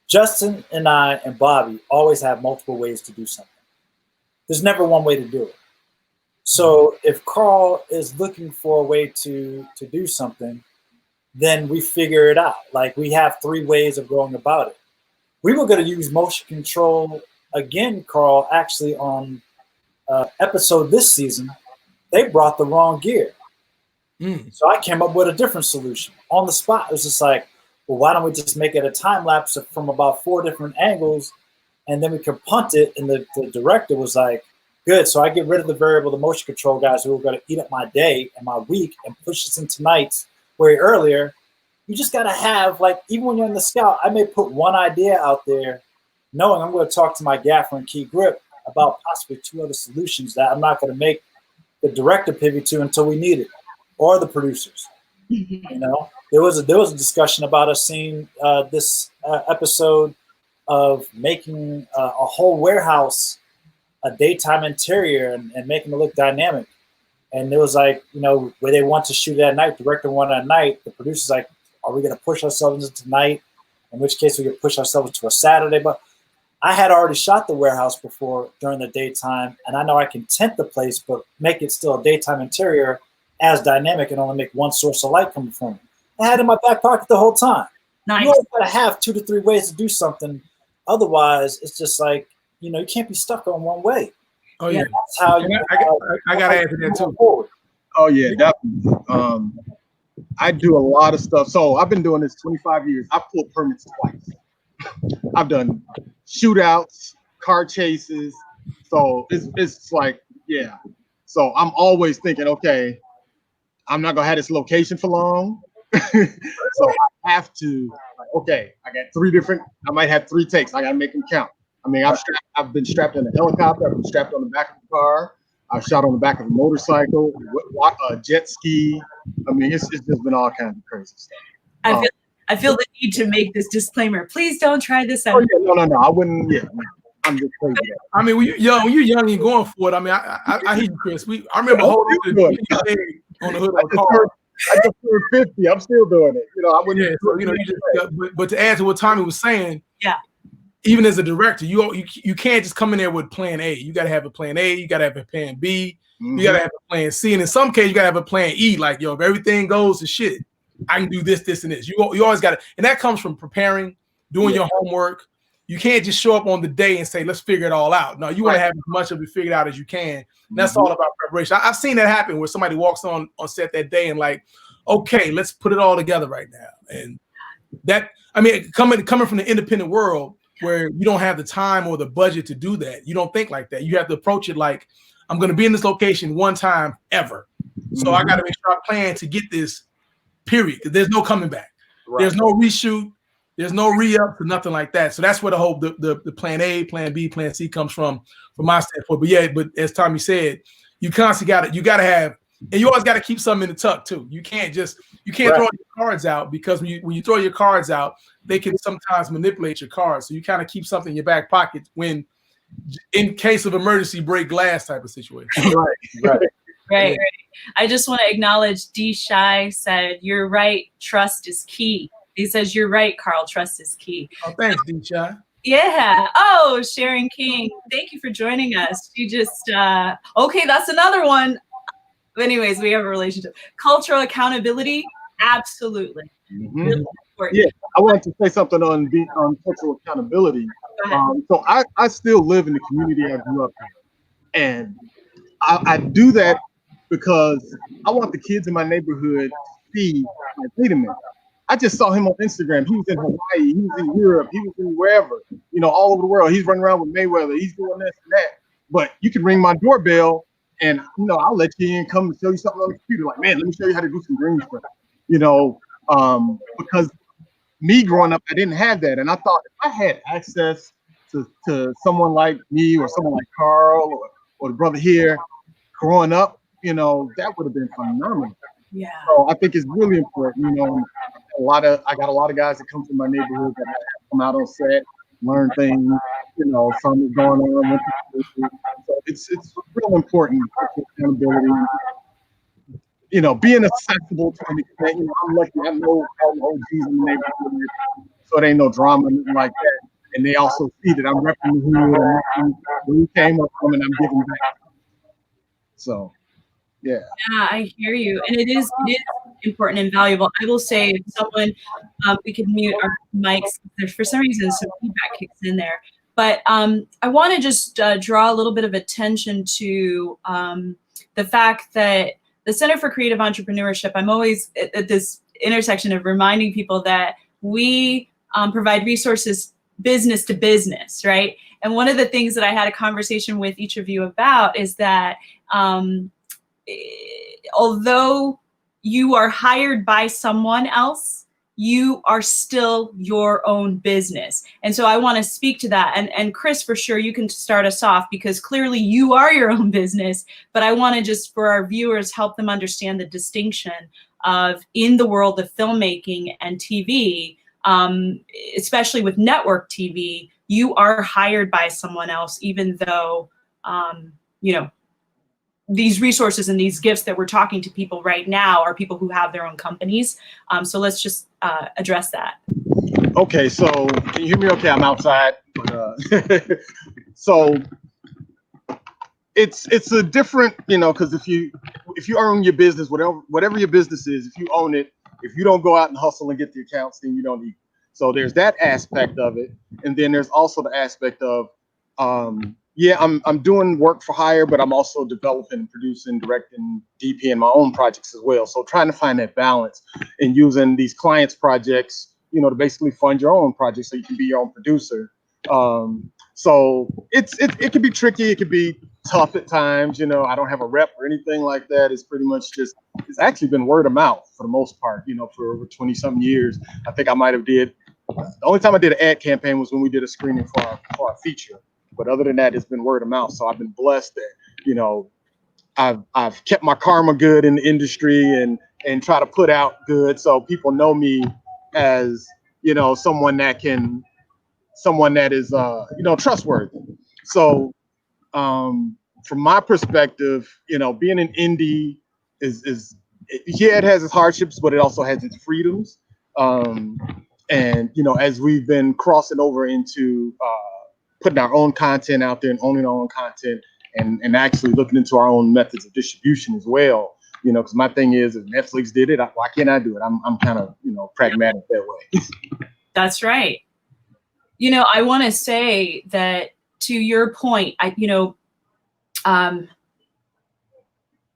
Justin and I and Bobby always have multiple ways to do something. There's never one way to do it. So if Carl is looking for a way to do something, then we figure it out. Like we have 3 ways of going about it. We were going to use motion control again, Carl, actually on episode this season. They brought the wrong gear. So I came up with a different solution on the spot. It was just like, well, why don't we just make it a time lapse from about 4 different angles, and then we can punt it. And the director was like, good. So I get rid of the variable, the motion control guys who are going to eat up my day and my week and push this into nights way earlier. You just got to have, like, even when you're in the scout, I may put one idea out there knowing I'm going to talk to my gaffer and key grip about possibly 2 other solutions that I'm not going to make the director pivot to until we need it, or the producers. There was a discussion about us seeing this episode of making a whole warehouse a daytime interior and making it look dynamic. And it was like, where they want to shoot at night, director wanted at night, the producer's like, are we going to push ourselves into night? In which case we could push ourselves to a Saturday. But I had already shot the warehouse before during the daytime, and I know I can tent the place, but make it still a daytime interior as dynamic and only make one source of light coming from it. I had it in my back pocket the whole time. Nice. You always got to have 2 to 3 ways to do something. Otherwise, it's just like, you can't be stuck on one way. Oh, yeah. That's how I got to add to that, too. Forward. Oh, yeah, definitely. I do a lot of stuff. So I've been doing this 25 years. I pulled permits twice. I've done shootouts, car chases. So it's like, yeah. So I'm always thinking, okay, I'm not gonna have this location for long. So I have to, like, okay, I got I might have 3 takes. I gotta make them count. I mean, I've been strapped in a helicopter, I've been strapped on the back of the car, I've shot on the back of a motorcycle, a jet ski. I mean, it's just been all kinds of crazy stuff. I feel the need to make this disclaimer. Please don't try this out. Oh, yeah, no, I wouldn't. Yeah, I'm just crazy. I mean, when you're young and going for it. I mean, I hear you, Chris. I remember holding on the hood of a car. I just turned 50. I'm still doing it. You know, I wouldn't. Yeah, so, but to add to what Tommy was saying, yeah. Even as a director, you can't just come in there with plan A. You got to have a plan A. You got to have a plan B. You got to have a plan C. And in some cases, you got to have a plan E. Like, yo, if everything goes to shit, I can do this, this, and this. You always got to, and that comes from preparing, doing your homework. You can't just show up on the day and say, let's figure it all out. No, you want to have as much of it figured out as you can. And that's all about preparation. I've seen that happen where somebody walks on set that day and like, okay, let's put it all together right now. And that, I mean, coming from the independent world where you don't have the time or the budget to do that, you don't think like that. You have to approach it like, I'm going to be in this location one time ever. So I got to make sure I plan to get this, period. There's no coming back. Right. There's no reshoot. There's no re-up or nothing like that. So that's where the whole the plan A, plan B, plan C comes from my standpoint. But yeah, but as Tommy said, you constantly got to have, and you always got to keep something in the tuck too. You can't throw your cards out, because when you throw your cards out, they can sometimes manipulate your cards. So you kind of keep something in your back pocket when, in case of emergency, break glass type of situation. Right. I just want to acknowledge D. Shy said, "You're right. Trust is key." He says, "You're right, Carl. Trust is key." Oh, thanks, D. Shy. Yeah. Oh, Sharon King, thank you for joining us. You just okay. That's another one. But anyways, we have a relationship. Cultural accountability, absolutely. Really important. Yeah, I wanted to say something on cultural accountability. So I still live in the community I grew up in, and I do that because I want the kids in my neighborhood to see, like, wait a minute, I just saw him on Instagram. He was in Hawaii, he was in Europe, he was in wherever, all over the world. He's running around with Mayweather, he's doing this and that. But you can ring my doorbell and I'll let you in, come and show you something on the computer. Like, man, let me show you how to do some green screen. Because me growing up, I didn't have that. And I thought if I had access to someone like me or someone like Carl or the brother here growing up, that would have been phenomenal. Yeah. So I think it's really important. I got a lot of guys that come from my neighborhood that come out on set, learn things. Something's going on. So it's real important, accountability. Being accessible to an extent. I'm lucky. I know all the OGs in the neighborhood, so it ain't no drama, nothing like that. And they also see that I'm repping the hood and where we came up from, and I'm giving back. So. Yeah, I hear you, and it is important and valuable. I will say, if someone, we can mute our mics. There's for some reason some feedback kicks in there, but I want to just draw a little bit of attention to the fact that the Center for Creative Entrepreneurship. I'm always at this intersection of reminding people that we provide resources business to business, right? And one of the things that I had a conversation with each of you about is that. Although you are hired by someone else, you are still your own business. And so I want to speak to that. And Chris, for sure, you can start us off, because clearly you are your own business. But I want to just, for our viewers, help them understand the distinction of, in the world of filmmaking and TV, especially with network TV, you are hired by someone else, even though, these resources and these gifts that we're talking to people right now are people who have their own companies. So let's just address that. Okay, so can you hear me okay? I'm outside. So it's a different, because if you own your business, whatever your business is, if you own it, if you don't go out and hustle and get the accounts, then you don't need. So there's that aspect of it. And then there's also the aspect of, I'm doing work for hire, but I'm also developing, producing, directing, DPing my own projects as well. So trying to find that balance and using these clients' projects you know, to basically fund your own project so you can be your own producer. So it can be tricky. It can be tough at times. You know, I don't have a rep or anything like that. It's pretty much just, it's actually been word of mouth for the most part, you know, for over 20 something years. I think I might have the only time I did an ad campaign was when we did a screening for our feature. But other than that, it's been word of mouth. So I've been blessed that, you know, I've kept my karma good in the industry and try to put out good. So people know me as, you know, someone that is, you know, trustworthy. So from my perspective, you know, being an indie is yeah, it has its hardships, but it also has its freedoms. And, you know, as we've been crossing over into putting our own content out there and owning our own content and actually looking into our own methods of distribution as well, you know, because my thing is, if Netflix did it, why can't I do it? I'm kind of, you know, pragmatic that way. That's right. You know, I want to say that to your point,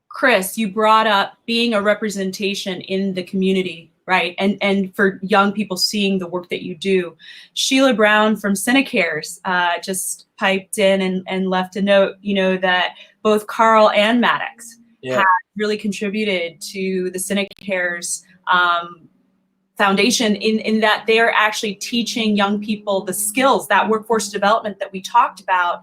Chris, you brought up being a representation in the community, right? And for young people seeing the work that you do. Sheila Brown from Cinecares just piped in and left a note, you know, that both Carl and Maddox have really contributed to the Cinecares foundation in that they're actually teaching young people the skills, that workforce development that we talked about.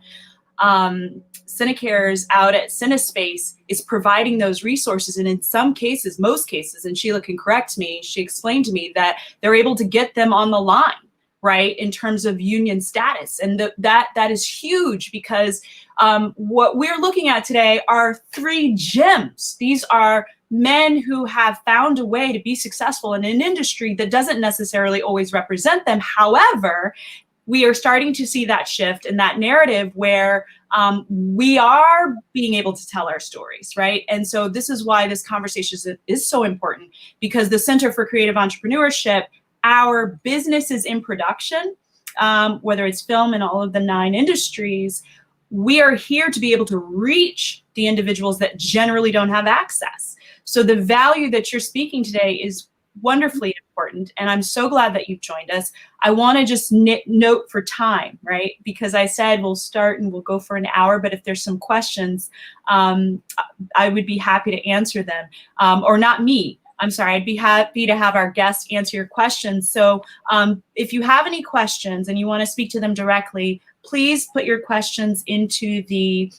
Cinecares out at Cinespace is providing those resources, and in some cases, most cases, and Sheila can correct me, she explained to me that they're able to get them on the line, right, in terms of union status, and that is huge because what we're looking at today are 3 gems. These are men who have found a way to be successful in an industry that doesn't necessarily always represent them. However, we are starting to see that shift and that narrative where we are being able to tell our stories, right? And so this is why this conversation is so important, because the Center for Creative Entrepreneurship, our businesses in production, whether it's film and all of the 9 industries, we are here to be able to reach the individuals that generally don't have access. So the value that you're speaking today is wonderfully important, and I'm so glad that you've joined us. I want to just note for time, right? Because I said we'll start and we'll go for an hour, but if there's some questions, I would be happy to answer them. Or not me. I'm sorry, I'd be happy to have our guests answer your questions. So if you have any questions and you want to speak to them directly, please put your questions into the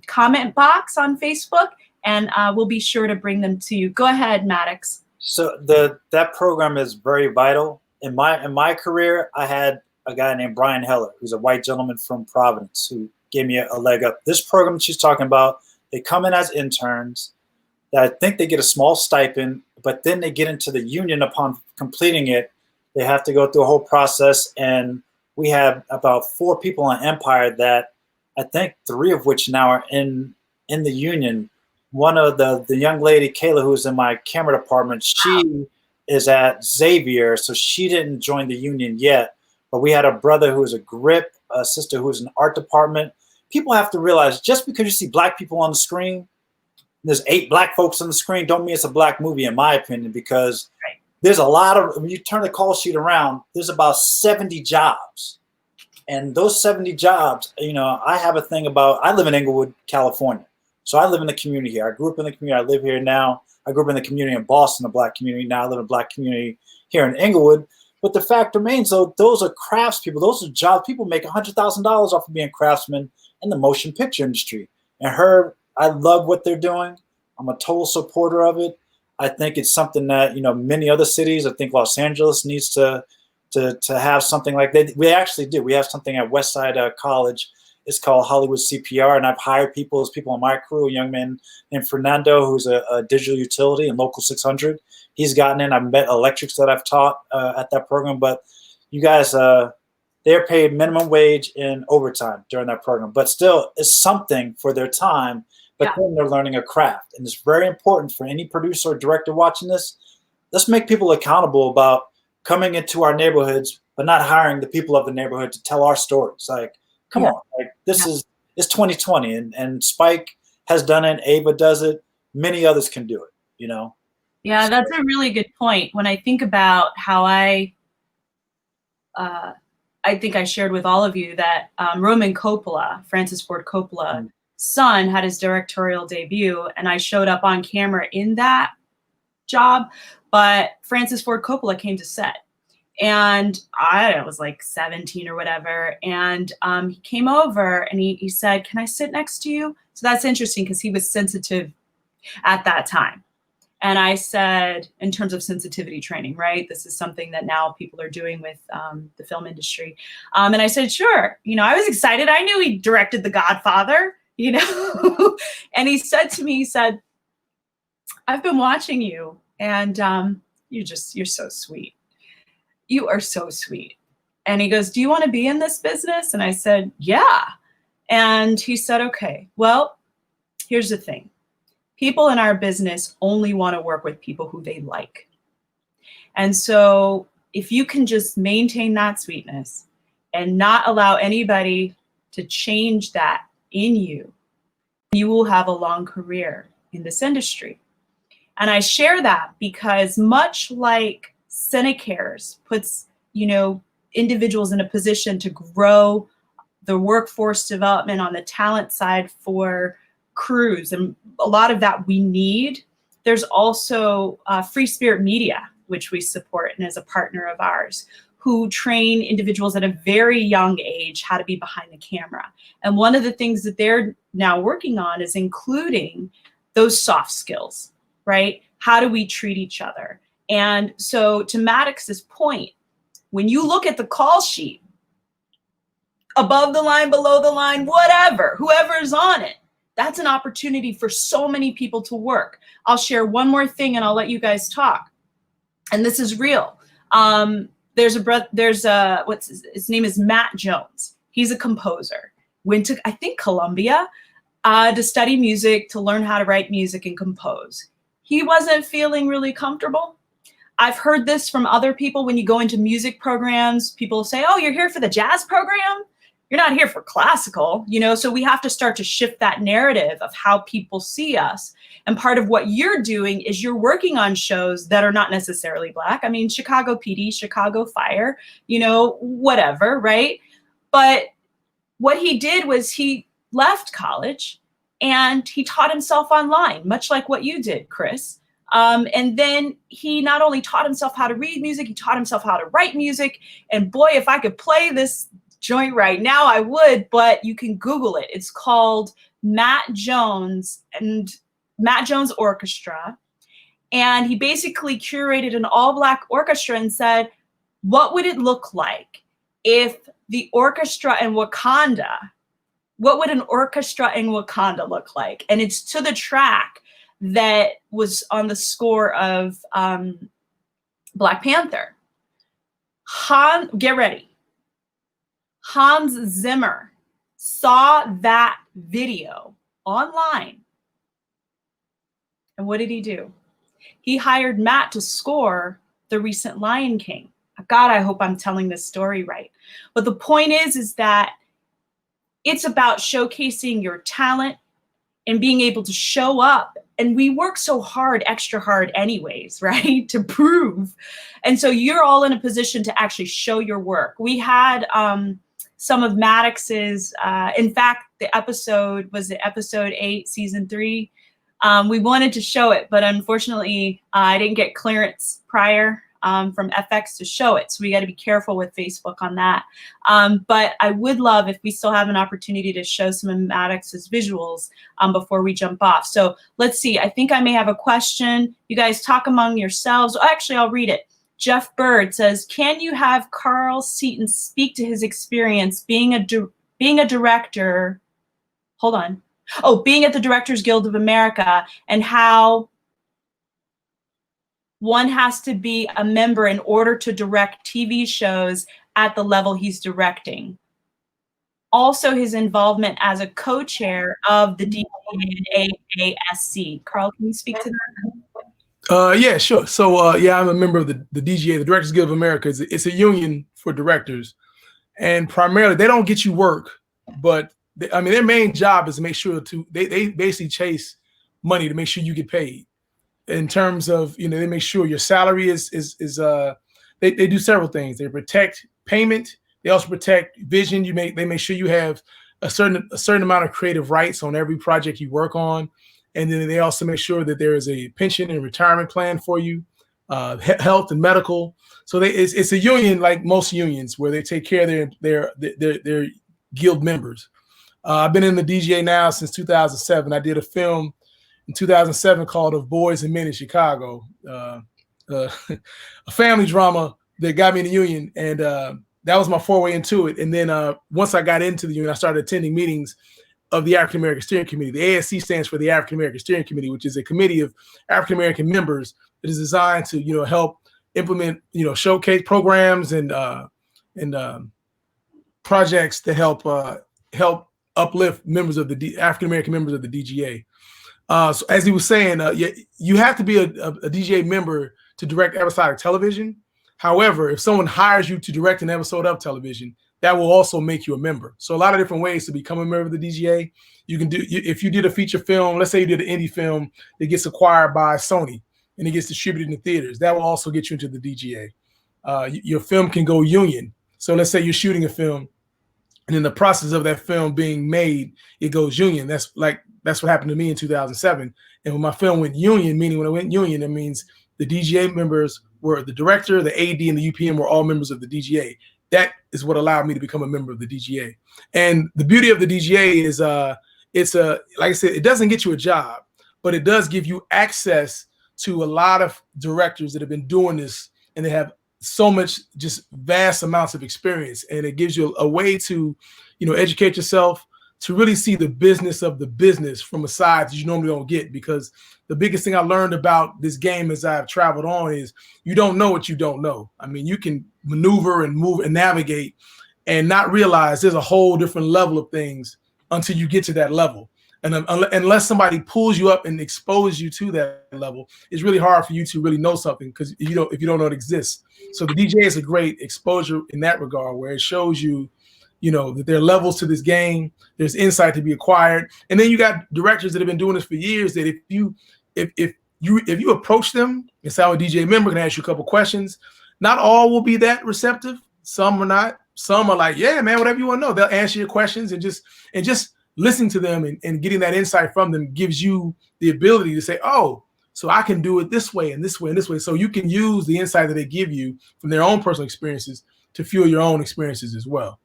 comment box on Facebook, and we'll be sure to bring them to you. Go ahead, Maddox. So that program is very vital. In my career, I had a guy named Brian Heller, who's a white gentleman from Providence, who gave me a leg up. This program she's talking about, they come in as interns. I think they get a small stipend, but then they get into the union upon completing it. They have to go through a whole process, and we have about 4 people on Empire that I think 3 of which now are in the union. One of the young lady, Kayla, who's in my camera department, she is at Xavier, so she didn't join the union yet. But we had a brother who was a grip, a sister who was in art department. People have to realize, just because you see black people on the screen, there's 8 black folks on the screen, don't mean it's a black movie, in my opinion, because there's a lot of, when you turn the call sheet around, there's about 70 jobs. And those 70 jobs, you know, I have a thing about, I live in Inglewood, California. So I live in the community here. I grew up in the community. I live here now. I grew up in the community in Boston, the black community. Now I live in a black community here in Inglewood. But the fact remains, though, those are craftspeople. Those are jobs. People make $100,000 off of being craftsmen in the motion picture industry. And I love what they're doing. I'm a total supporter of it. I think it's something that, you know, many other cities, I think Los Angeles needs to have something like that. We actually do. We have something at Westside College. It's called Hollywood CPR, and I've hired people as people on my crew, a young man named Fernando, who's a digital utility in Local 600. He's gotten in. I've met electrics that I've taught at that program. But you guys, they're paid minimum wage in overtime during that program. But still, it's something for their time, but then they're learning a craft. And it's very important for any producer or director watching this. Let's make people accountable about coming into our neighborhoods, but not hiring the people of the neighborhood to tell our stories. Like, come on, like it's 2020, and Spike has done it, Ava does it, many others can do it, you know? Yeah, that's a really good point. When I think about how I I think I shared with all of you that Roman Coppola, Francis Ford Coppola, son, had his directorial debut, and I showed up on camera in that job, but Francis Ford Coppola came to set. And I was like 17 or whatever. And he came over and he said, "Can I sit next to you?" So that's interesting because he was sensitive at that time. And I said, in terms of sensitivity training, right? This is something that now people are doing with the film industry. And I said, sure. You know, I was excited. I knew he directed The Godfather, you know. And he said to me, he said, "I've been watching you and you're so sweet. You are so sweet." And he goes, "Do you want to be in this business?" And I said, "Yeah." And he said, "Okay, well, here's the thing. People in our business only want to work with people who they like. And so if you can just maintain that sweetness and not allow anybody to change that in you, you will have a long career in this industry." And I share that because much like Cinecares puts, you know, individuals in a position to grow the workforce development on the talent side for crews, and a lot of that we need. There's also Free Spirit Media, which we support and is a partner of ours, who train individuals at a very young age how to be behind the camera. And one of the things that they're now working on is including those soft skills, right? How do we treat each other? And so to Maddox's point, when you look at the call sheet, above the line, below the line, whatever, whoever's on it, that's an opportunity for so many people to work. I'll share one more thing and I'll let you guys talk. And this is real. There's his name is Matt Jones. He's a composer. Went to, I think, Columbia to study music, to learn how to write music and compose. He wasn't feeling really comfortable. I've heard this from other people when you go into music programs. People say, "Oh, you're here for the jazz program? You're not here for classical," you know? So we have to start to shift that narrative of how people see us. And part of what you're doing is you're working on shows that are not necessarily Black. I mean, Chicago PD, Chicago Fire, you know, whatever, right? But what he did was he left college and he taught himself online, much like what you did, Chris. And then he not only taught himself how to read music, he taught himself how to write music. And boy, if I could play this joint right now, I would, but you can Google it. It's called Matt Jones and Matt Jones Orchestra. And he basically curated an all-Black orchestra and said, what would it look like if the orchestra in Wakanda, what would an orchestra in Wakanda look like? And it's to the track that was on the score of Black Panther. Get ready. Hans Zimmer saw that video online. And what did he do? He hired Matt to score the recent Lion King. God, I hope I'm telling this story right. But the point is that it's about showcasing your talent and being able to show up. And we work so hard, extra hard anyways, right? To prove. And so you're all in a position to actually show your work. We had some of Maddox's, in fact, the episode, was it episode 8, season 3? We wanted to show it, but unfortunately, I didn't get clearance prior from FX to show it. So we got to be careful with Facebook on that. But I would love if we still have an opportunity to show some of Maddox's visuals before we jump off. So let's see. I think I may have a question. You guys talk among yourselves. Actually, I'll read it. Jeff Bird says, can you have Carl Seaton speak to his experience being a director? Hold on. Oh, being at the Directors Guild of America and how one has to be a member in order to direct TV shows at the level he's directing. Also, his involvement as a co-chair of the DGA and AASC. Carl, can you speak to that? Yeah, sure. So, yeah, I'm a member of the DGA, the Directors Guild of America. It's a union for directors. And primarily, they don't get you work, but their main job is to make sure they basically chase money to make sure you get paid. In terms of, they make sure your salary is they do several things. They protect payment. They also protect vision. They make sure you have a certain amount of creative rights on every project you work on, and then they also make sure that there is a pension and retirement plan for you, health and medical. So it's a union like most unions where they take care of their guild members. I've been in the DGA now since 2007. I did a film in 2007 called Of Boys and Men in Chicago, a family drama that got me in the union, and that was my foray into it. And then once I got into the union, I started attending meetings of the African American Steering Committee. The ASC stands for the African American Steering Committee, which is a committee of African American members that is designed to help implement showcase programs and projects that help uplift members of the African American members of the DGA. So as he was saying, you have to be a DGA member to direct episodic television. However, if someone hires you to direct an episode of television, that will also make you a member. So a lot of different ways to become a member of the DGA. You can do, if you did a feature film, let's say you did an indie film that gets acquired by Sony and it gets distributed in theaters, that will also get you into the DGA. Your film can go union. So let's say you're shooting a film, and in the process of that film being made, it goes union. That's what happened to me in 2007. And when my film went union, meaning when it went union, that means the DGA members were the director, the AD, and the UPM were all members of the DGA. That is what allowed me to become a member of the DGA. And the beauty of the DGA is like I said, it doesn't get you a job, but it does give you access to a lot of directors that have been doing this, and they have so much, just vast amounts of experience. And it gives you a way to, educate yourself, to really see the business of the business from a side that you normally don't get. Because the biggest thing I learned about this game as I've traveled on is you don't know what you don't know. I mean, you can maneuver and move and navigate and not realize there's a whole different level of things until you get to that level. And unless somebody pulls you up and exposes you to that level, it's really hard for you to really know something, because if you don't know it exists. So the DJ is a great exposure in that regard, where it shows you, that there are levels to this game. There's insight to be acquired, and then you got directors that have been doing this for years. That if you approach them and say, I'm a DJ member, can I ask you a couple questions? Not all will be that receptive. Some are not. Some are like, yeah, man, whatever you want to know. They'll answer your questions, and just listening to them and getting that insight from them gives you the ability to say, oh, so I can do it this way and this way and this way. So you can use the insight that they give you from their own personal experiences to fuel your own experiences as well.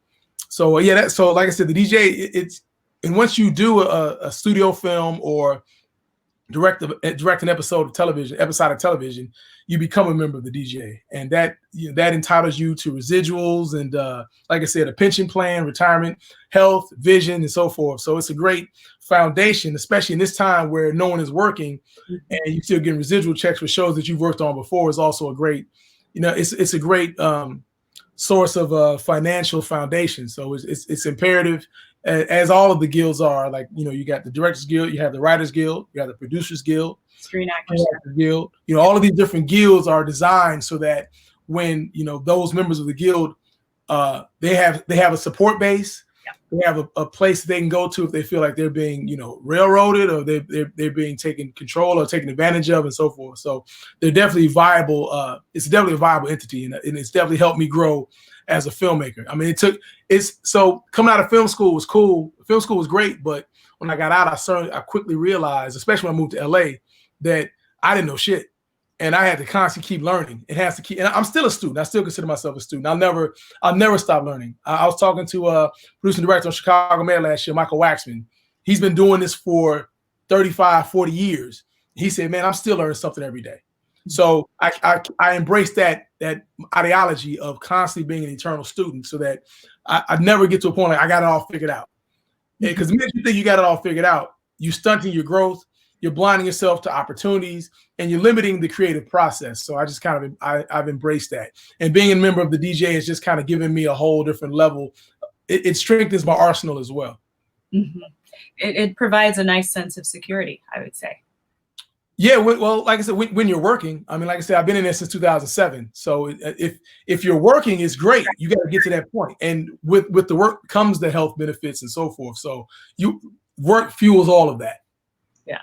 So yeah, so like I said, the DJ, and once you do a studio film or direct an episode of television, episodic television, you become a member of the DGA, and that entitles you to residuals and like I said, a pension plan, retirement, health, vision, and so forth. So it's a great foundation, especially in this time where no one is working and you're still getting residual checks for shows that you've worked on before. Is also a great, it's a great source of financial foundation. So it's imperative, as all of the guilds are. Like, you got the Directors Guild, you have the Writers Guild, you have the Producers Guild, Screen Actors Guild. All of these different guilds are designed so that when those members of the guild, they have a support base. They have a place they can go to if they feel like they're being railroaded, or they're being taken control or taken advantage of, and so forth. So they're definitely viable. It's definitely a viable entity, and it's definitely helped me grow as a filmmaker. I mean, so coming out of film school was cool. Film school was great, but when I got out, I quickly realized, especially when I moved to LA, that I didn't know shit. And I had to constantly keep learning. It has to keep, and I'm still a student. I still consider myself a student. I'll never stop learning. I was talking to a producing director on Chicago Med last year, Michael Waxman. He's been doing this for 35, 40 years. He said, man, I'm still learning something every day. So I embrace that ideology of constantly being an eternal student, so that I never get to a point like I got it all figured out. Because the minute you think you got it all figured out, you're stunting your growth. You're blinding yourself to opportunities, and you're limiting the creative process. So I just I've embraced that. And being a member of the DJ has just kind of given me a whole different level. It strengthens my arsenal as well. Mm-hmm. It provides a nice sense of security, I would say. Yeah, well, like I said, when you're working, I mean, like I said, I've been in there since 2007. So if you're working, it's great. You got to get to that point. And with the work comes the health benefits and so forth. So work fuels all of that. Yeah.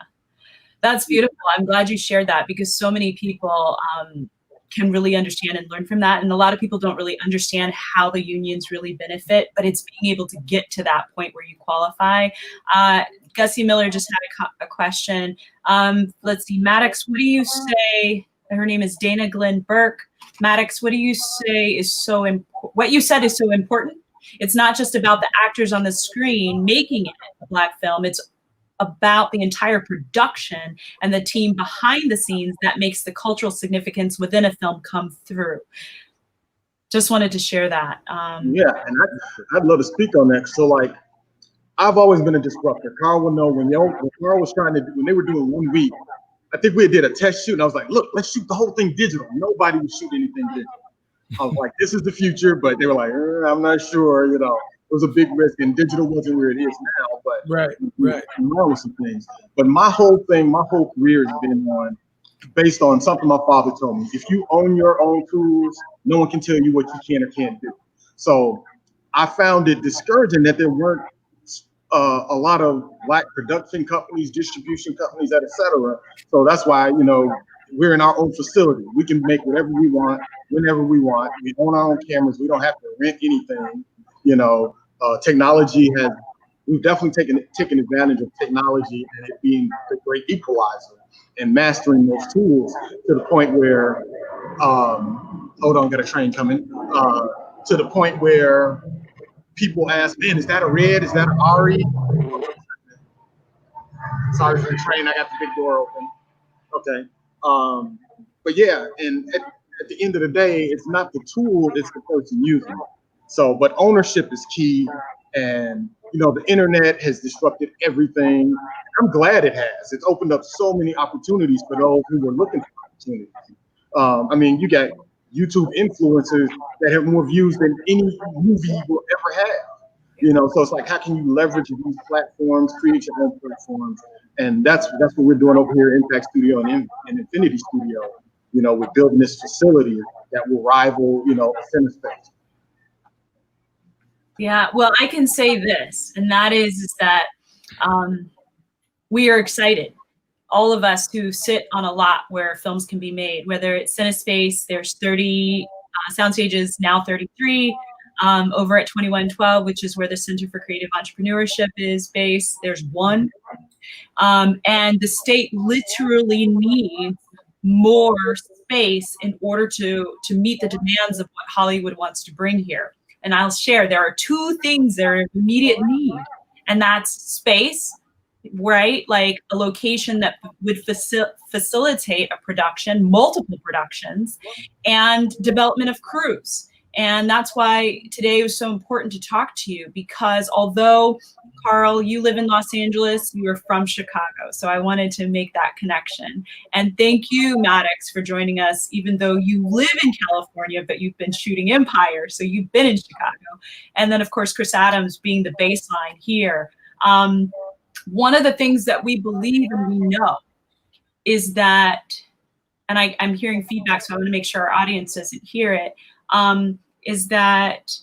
That's beautiful. I'm glad you shared that, because so many people can really understand and learn from that. And a lot of people don't really understand how the unions really benefit, but it's being able to get to that point where you qualify. Gussie Miller just had a question. Let's see, Maddox, what do you say? Her name is Dana Glenn Burke. Maddox, what do you say is so important? What you said is so important. It's not just about the actors on the screen making it a Black film. It's about the entire production and the team behind the scenes that makes the cultural significance within a film come through. Just wanted to share that. Yeah, and I'd love to speak on that. So like, I've always been a disruptor. Carl will know when Carl was trying to do, when they were doing 1 week, I think we did a test shoot and I was like, look, let's shoot the whole thing digital. Nobody would shoot anything digital. I was like, this is the future, but they were like, I'm not sure, you know. It was a big risk, and digital wasn't where it is now, but right. wrong with some things. But my whole career has been based on something my father told me. If you own your own tools, no one can tell you what you can or can't do. So I found it discouraging that there weren't a lot of Black production companies, distribution companies, et cetera. So that's why, you know, we're in our own facility. We can make whatever we want, whenever we want. We own our own cameras. We don't have to rent anything. You know, technology we've definitely taken advantage of technology and it being the great equalizer and mastering those tools to the point where, hold on, got a train coming, to the point where people ask, man, is that a red? Is that an Ari? Sorry for the train, I got the big door open. Okay. But yeah, and at the end of the day, it's not the tool, it's the person using it. So, but ownership is key. And, you know, the internet has disrupted everything. I'm glad it has. It's opened up so many opportunities for those who were looking for opportunities. I mean, you got YouTube influencers that have more views than any movie you will ever have. You know, so it's like, how can you leverage these platforms, create your own platforms? And that's what we're doing over here at ImpaktStudio and Infinity Studio. You know, we're building this facility that will rival, you know, a CineSpace. Yeah, well, I can say this, and that is that we are excited. All of us who sit on a lot where films can be made, whether it's CineSpace, there's 30 sound stages, now 33. Over at 2112, which is where the Center for Creative Entrepreneurship is based, there's one. And the state literally needs more space in order to meet the demands of what Hollywood wants to bring here. And I'll share, there are two things that are of immediate need, and that's space, right? Like a location that would facilitate a production, multiple productions, and development of crews. And that's why today was so important to talk to you, because although, Carl, you live in Los Angeles, you are from Chicago. So I wanted to make that connection. And thank you, Maddox, for joining us, even though you live in California, but you've been shooting Empire, so you've been in Chicago. And then, of course, Chris Adams being the baseline here. One of the things that we believe and we know is that, and I'm hearing feedback, so I want to make sure our audience doesn't hear it, is that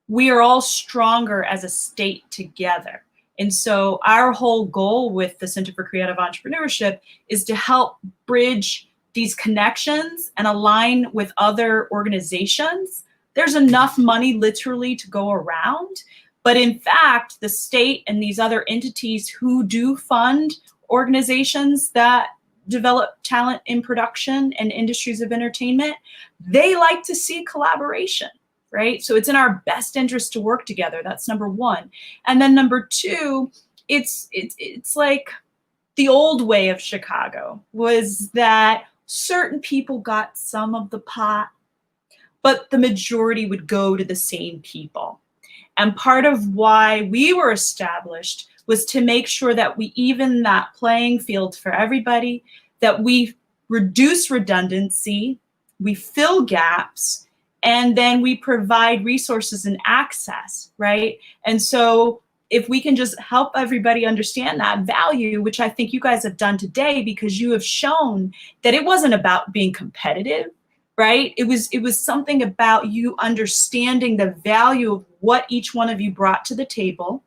we are all stronger as a state together. And so our whole goal with the Center for Creative Entrepreneurship is to help bridge these connections and align with other organizations. There's enough money literally to go around, but in fact, the state and these other entities who do fund organizations that develop talent in production and industries of entertainment, they like to see collaboration, right? So it's in our best interest to work together. That's number one. And then number two, it's like the old way of Chicago was that certain people got some of the pot, but the majority would go to the same people. And part of why we were established was to make sure that we even that playing field for everybody, that we reduce redundancy, we fill gaps, and then we provide resources and access, right? And so if we can just help everybody understand that value, which I think you guys have done today, because you have shown that it wasn't about being competitive, right? It was something about you understanding the value of what each one of you brought to the table.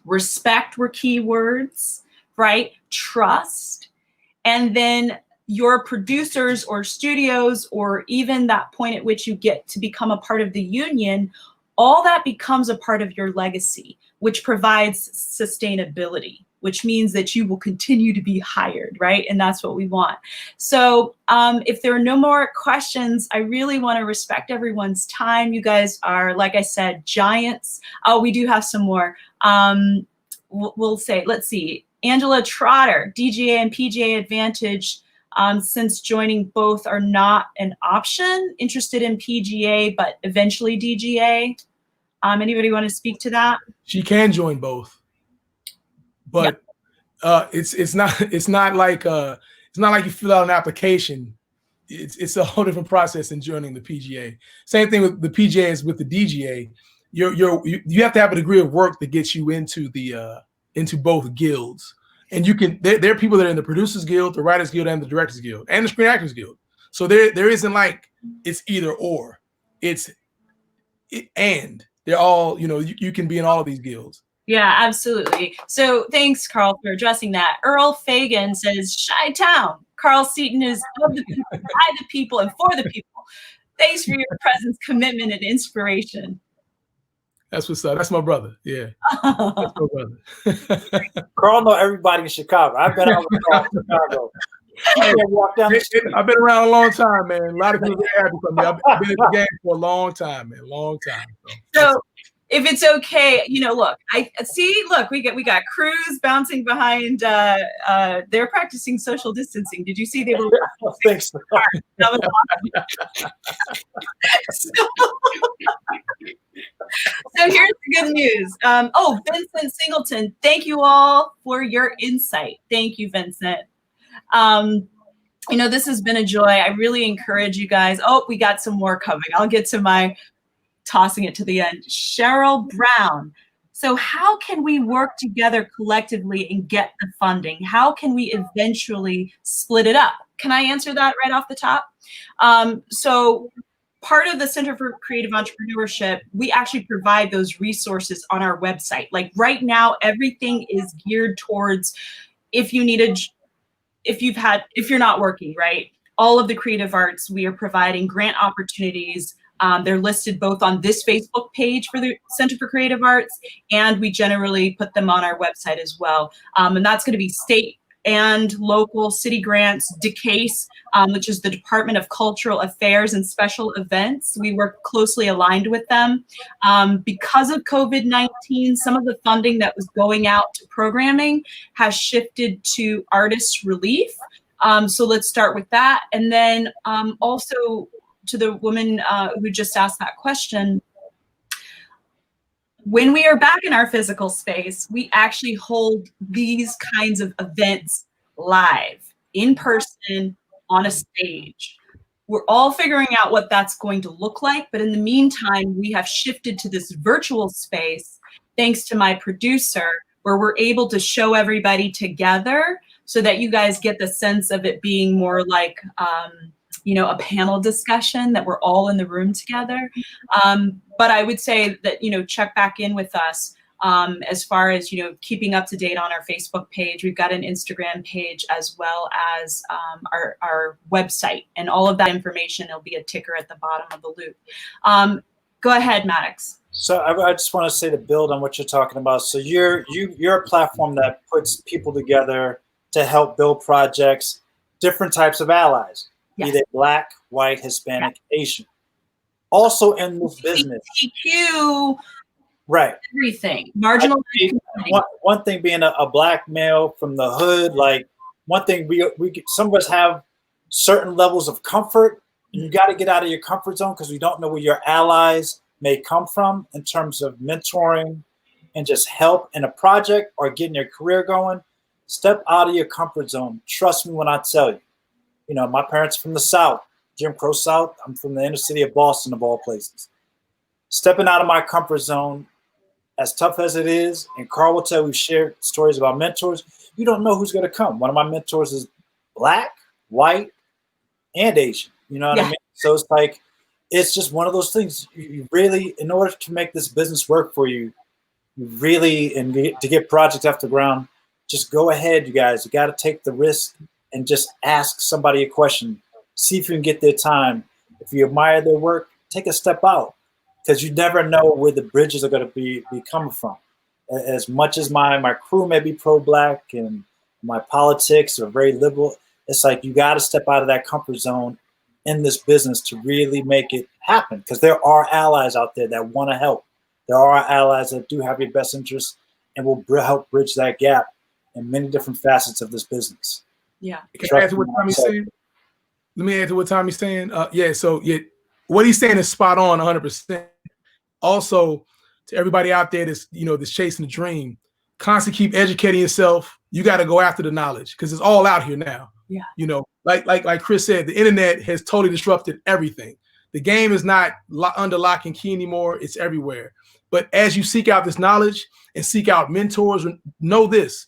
Respect were key words, right? Trust. And then your producers or studios, or even that point at which you get to become a part of the union, all that becomes a part of your legacy, which provides sustainability, which means that you will continue to be hired, right? And that's what we want. So if there are no more questions, I really want to respect everyone's time. You guys are, like I said, giants. Oh, we do have some more. We'll say, let's see, Angela Trotter, DGA and PGA Advantage, since joining both are not an option, interested in PGA, but eventually DGA. Anybody want to speak to that? She can join both, but it's not like you fill out an application. It's a whole different process than joining the PGA. Same thing with the PGA as with the DGA. You have to have a degree of work that gets you into both guilds. And you can there are people that are in the Producers Guild, the Writers Guild, and the Directors Guild, and the Screen Actors Guild. So there isn't like it's either or. And they're all, you can be in all of these guilds. Yeah, absolutely. So thanks, Carl, for addressing that. Earl Fagan says, Chi-Town. Carl Seaton is of the people, by the people, and for the people. Thanks for your presence, commitment, and inspiration. That's what's up. That's my brother. Yeah. That's my brother. Carl know everybody in Chicago. I've been out with Carl in Chicago. I've been around a long time, man. A lot of people are happy for me. I've been in the game for a long time, man. Long time. So if it's okay, look, we got Cruz bouncing behind. They're practicing social distancing. Did you see they were? Thanks. So here's the good news. Vincent Singleton, thank you all for your insight. Thank you, Vincent. This has been a joy. I really encourage you guys. Oh, we got some more coming. I'll get to my tossing it to the end. Cheryl Brown. So how can we work together collectively and get the funding? How can we eventually split it up? Can I answer that right off the top? So part of the Center for Creative Entrepreneurship, we actually provide those resources on our website. Like right now, everything is geared towards if you're not working, right? All of the creative arts, we are providing grant opportunities. They're listed both on this Facebook page for the Center for Creative Arts, and we generally put them on our website as well. And that's going to be state and local city grants, DeCase, which is the Department of Cultural Affairs and Special Events. We work closely aligned with them. Because of COVID-19, some of the funding that was going out to programming has shifted to artist relief. So let's start with that. And then also to the woman who just asked that question, when we are back in our physical space, we actually hold these kinds of events live, in person, on a stage. We're all figuring out what that's going to look like, but in the meantime, we have shifted to this virtual space, thanks to my producer, where we're able to show everybody together so that you guys get the sense of it being more like a panel discussion, that we're all in the room together. But I would say that, check back in with us as far as, keeping up to date on our Facebook page. We've got an Instagram page as well as our website, and all of that information, there'll be a ticker at the bottom of the loop. Go ahead, Maddox. So I just want to say, to build on what you're talking about. So you're a platform that puts people together to help build projects, different types of allies. Yes. Be they Black, white, Hispanic, Asian. Also in this business. LGBTQ, right. Everything. Marginal. One thing being a Black male from the hood, like one thing some of us have certain levels of comfort, and you got to get out of your comfort zone, because we don't know where your allies may come from in terms of mentoring and just help in a project or getting your career going. Step out of your comfort zone. Trust me when I tell you. My parents are from the South, Jim Crow South. I'm from the inner city of Boston, of all places. Stepping out of my comfort zone, as tough as it is, and Carl will tell you, we've shared stories about mentors. You don't know who's going to come. One of my mentors is Black, white, and Asian. You know what I mean? So it's like, it's just one of those things. You really, in order to make this business work for you, and to get projects off the ground, just go ahead, you guys. You got to take the risk and just ask somebody a question. See if you can get their time. If you admire their work, take a step out, because you never know where the bridges are going to be coming from. As much as my crew may be pro-Black and my politics are very liberal, it's like you got to step out of that comfort zone in this business to really make it happen, because there are allies out there that want to help. There are allies that do have your best interests and will help bridge that gap in many different facets of this business. Yeah. Can I add to what Tommy's saying? Let me add to what Tommy's saying. So what he's saying is spot on 100%. Also, to everybody out there that's chasing the dream, constantly keep educating yourself. You got to go after the knowledge, because it's all out here now. Yeah. Like Chris said, the internet has totally disrupted everything. The game is not under lock and key anymore. It's everywhere. But as you seek out this knowledge and seek out mentors, know this: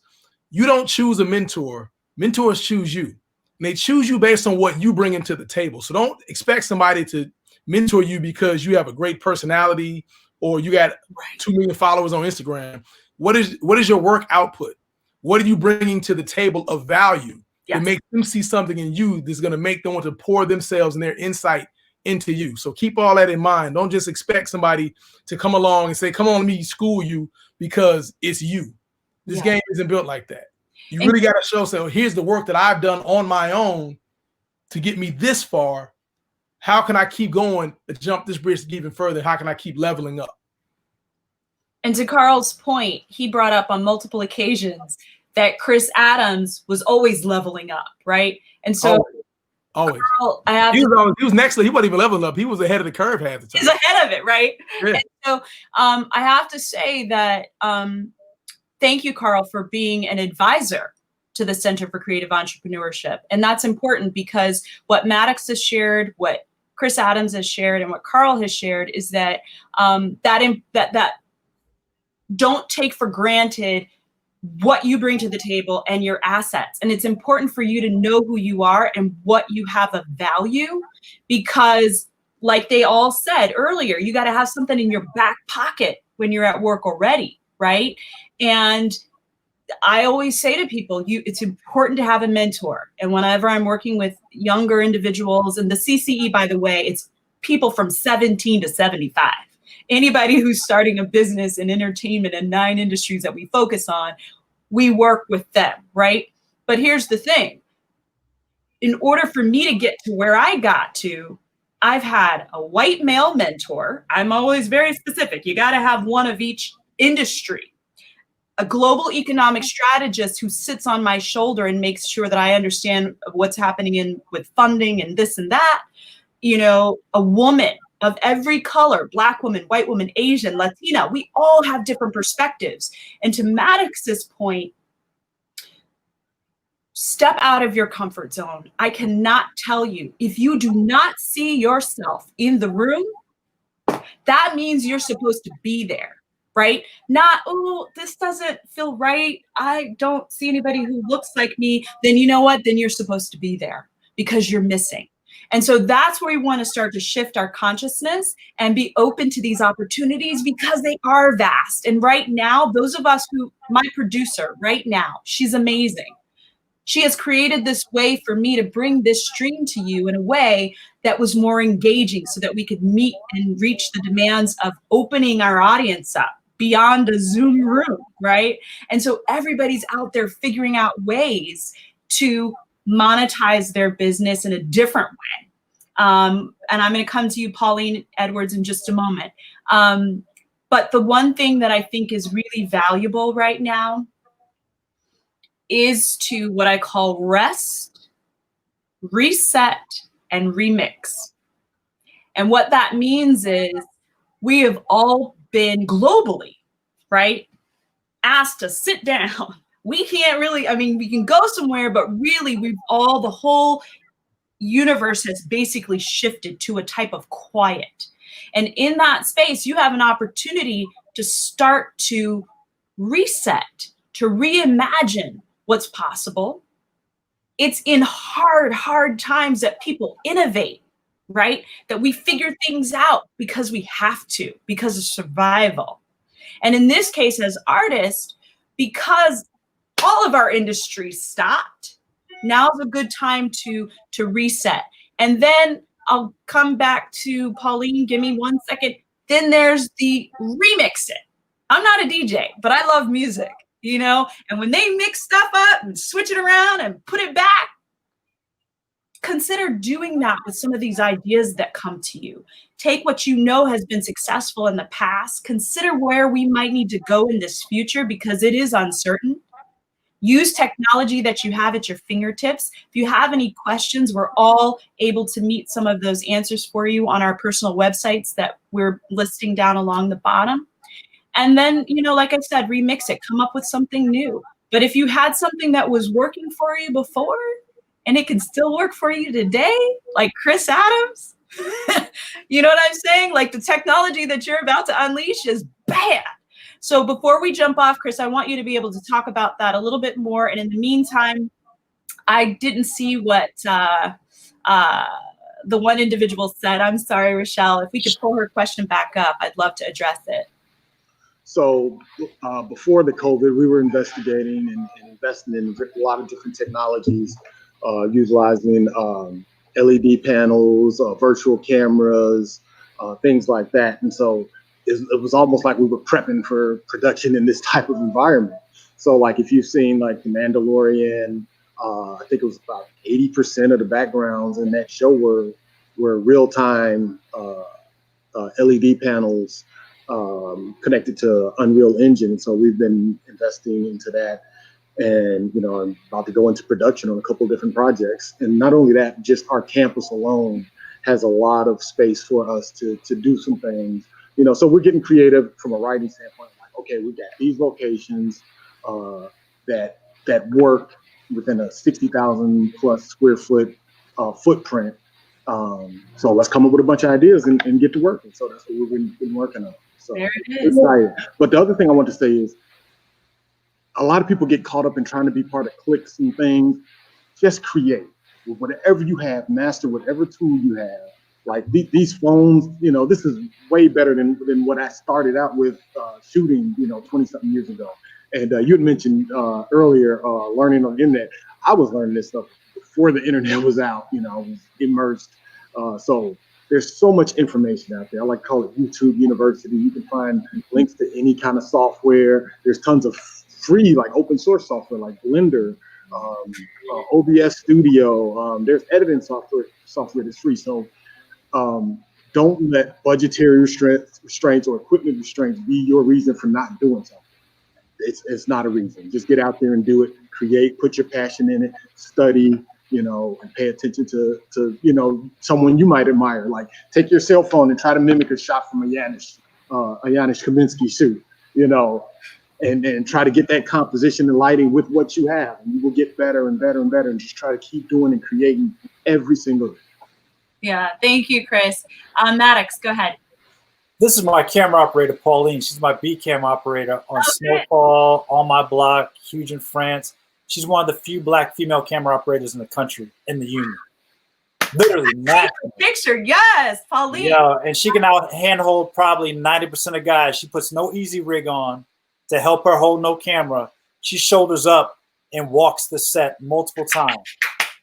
you don't choose a mentor. Mentors choose you. And they choose you based on what you bring into the table. So don't expect somebody to mentor you because you have a great personality or you got 2 million followers on Instagram. What is your work output? What are you bringing to the table of value that makes them see something in you that's going to make them want to pour themselves and their insight into you? So keep all that in mind. Don't just expect somebody to come along and say, come on, let me school you, because it's you. This game isn't built like that. You really got to show, so here's the work that I've done on my own to get me this far. How can I keep going to jump this bridge even further? How can I keep leveling up? And to Carl's point, he brought up on multiple occasions that Chris Adams was always leveling up, right? And so always. Carl, he was next to, he wasn't even leveling up. He was ahead of the curve half the time. He's ahead of it, right? Yeah. And so I have to say that thank you, Carl, for being an advisor to the Center for Creative Entrepreneurship. And that's important, because what Maddox has shared, what Chris Adams has shared, and what Carl has shared is that that don't take for granted what you bring to the table and your assets. And it's important for you to know who you are and what you have of value, because like they all said earlier, you got to have something in your back pocket when you're at work already, right? And I always say to people, it's important to have a mentor. And whenever I'm working with younger individuals, and the CCE, by the way, it's people from 17 to 75. Anybody who's starting a business in entertainment and 9 industries that we focus on, we work with them, right? But here's the thing. In order for me to get to where I got to, I've had a white male mentor. I'm always very specific. You got to have one of each industry. A global economic strategist who sits on my shoulder and makes sure that I understand what's happening with funding and this and that. A woman of every color, Black woman, white woman, Asian, Latina, we all have different perspectives. And to Maddox's point, step out of your comfort zone. I cannot tell you, if you do not see yourself in the room, that means you're supposed to be there, right? Not, oh, this doesn't feel right. I don't see anybody who looks like me. Then you know what? Then you're supposed to be there because you're missing. And so that's where we want to start to shift our consciousness and be open to these opportunities, because they are vast. And right now, those of us my producer right now, she's amazing. She has created this way for me to bring this stream to you in a way that was more engaging, so that we could meet and reach the demands of opening our audience up beyond a Zoom room, right? And so everybody's out there figuring out ways to monetize their business in a different way. And I'm going to come to you, Pauline Edwards, in just a moment. But the one thing that I think is really valuable right now is to what I call rest, reset, and remix. And what that means is we have all been globally, right, asked to sit down. We can't really, we can go somewhere, but really the whole universe has basically shifted to a type of quiet. And in that space, you have an opportunity to start to reset, to reimagine what's possible. It's in hard times that people innovate, right? That we figure things out because we have to, because of survival. And in this case, as artists, because all of our industries stopped, now's a good time to reset. And then I'll come back to Pauline. Give me 1 second. Then there's the remix it. I'm not a DJ, but I love music, you know? And when they mix stuff up and switch it around and put it back, consider doing that with some of these ideas that come to you. Take what you know has been successful in the past, consider where we might need to go in this future because it is uncertain. Use technology that you have at your fingertips. If you have any questions, we're all able to meet some of those answers for you on our personal websites that we're listing down along the bottom. And then, you know, like I said, remix it, come up with something new. But if you had something that was working for you before, and it can still work for you today, like Chris Adams. You know what I'm saying? Like the technology that you're about to unleash is bad. So before we jump off, Chris, I want you to be able to talk about that a little bit more. And in the meantime, I didn't see what the one individual said. I'm sorry, Rochelle. If we could pull her question back up, I'd love to address it. So before the COVID, we were investigating and investing in a lot of different technologies, utilizing LED panels, virtual cameras, things like that. And so it was almost like we were prepping for production in this type of environment. So like if you've seen like The Mandalorian, I think it was about 80% of the backgrounds in that show were real-time LED panels connected to Unreal Engine. And so we've been investing into that. And, you know, I'm about to go into production on a couple of different projects. And not only that, just our campus alone has a lot of space for us to do some things. You know, so we're getting creative from a writing standpoint. Like, okay, we got these locations that work within a 60,000 plus square foot footprint. So let's come up with a bunch of ideas and get to work. And so that's what we've been working on. So there it is. Excited. But the other thing I want to say is, a lot of people get caught up in trying to be part of cliques and things. Just create with whatever you have, master whatever tool you have. Like these phones, you know, this is way better than what I started out with shooting, you know, 20-something years ago. And you had mentioned earlier learning on the internet. I was learning this stuff before the internet was out, you know, I was immersed. So there's so much information out there. I like to call it YouTube University. You can find links to any kind of software. There's tons of free, like open source software, like Blender, OBS Studio. There's editing software that's free. So don't let budgetary restraints or equipment restraints be your reason for not doing something. It's not a reason. Just get out there and do it. Create, put your passion in it, study, you know, and pay attention to you know, someone you might admire. Like take your cell phone and try to mimic a shot from a Janusz Kaminski shoot, you know, and try to get that composition and lighting with what you have. And you will get better and better and better, and just try to keep doing and creating every single day. Yeah, thank you, Chris. Maddox, go ahead. This is my camera operator, Pauline. She's my B cam operator on Snowfall, On My Block, Huge in France. She's one of the few Black female camera operators in the country, in the union. Literally, picture, yes, Pauline. Yeah, and she can out handhold probably 90% of guys. She puts no easy rig on to help her hold no camera. She shoulders up and walks the set multiple times.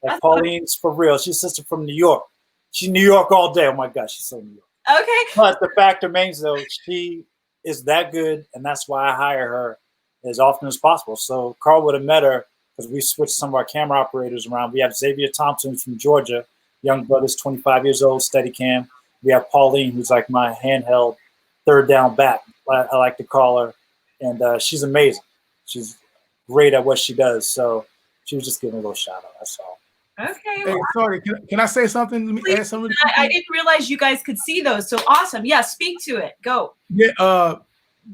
Like Pauline's for real. She's a sister from New York. She's New York all day. Oh my gosh, she's so New York. Okay. But the fact remains, though, she is that good, and that's why I hire her as often as possible. So Carl would have met her because we switched some of our camera operators around. We have Xavier Thompson from Georgia, young brother's 25 years old, Steadicam. We have Pauline, who's like my handheld third down back, I like to call her, and she's amazing. She's great at what she does. So she was just giving a little shout out. That's all. Okay. Hey, sorry, can I say something? Let me add something. I didn't realize you guys could see those. So awesome. Yeah, speak to it. Go. Yeah,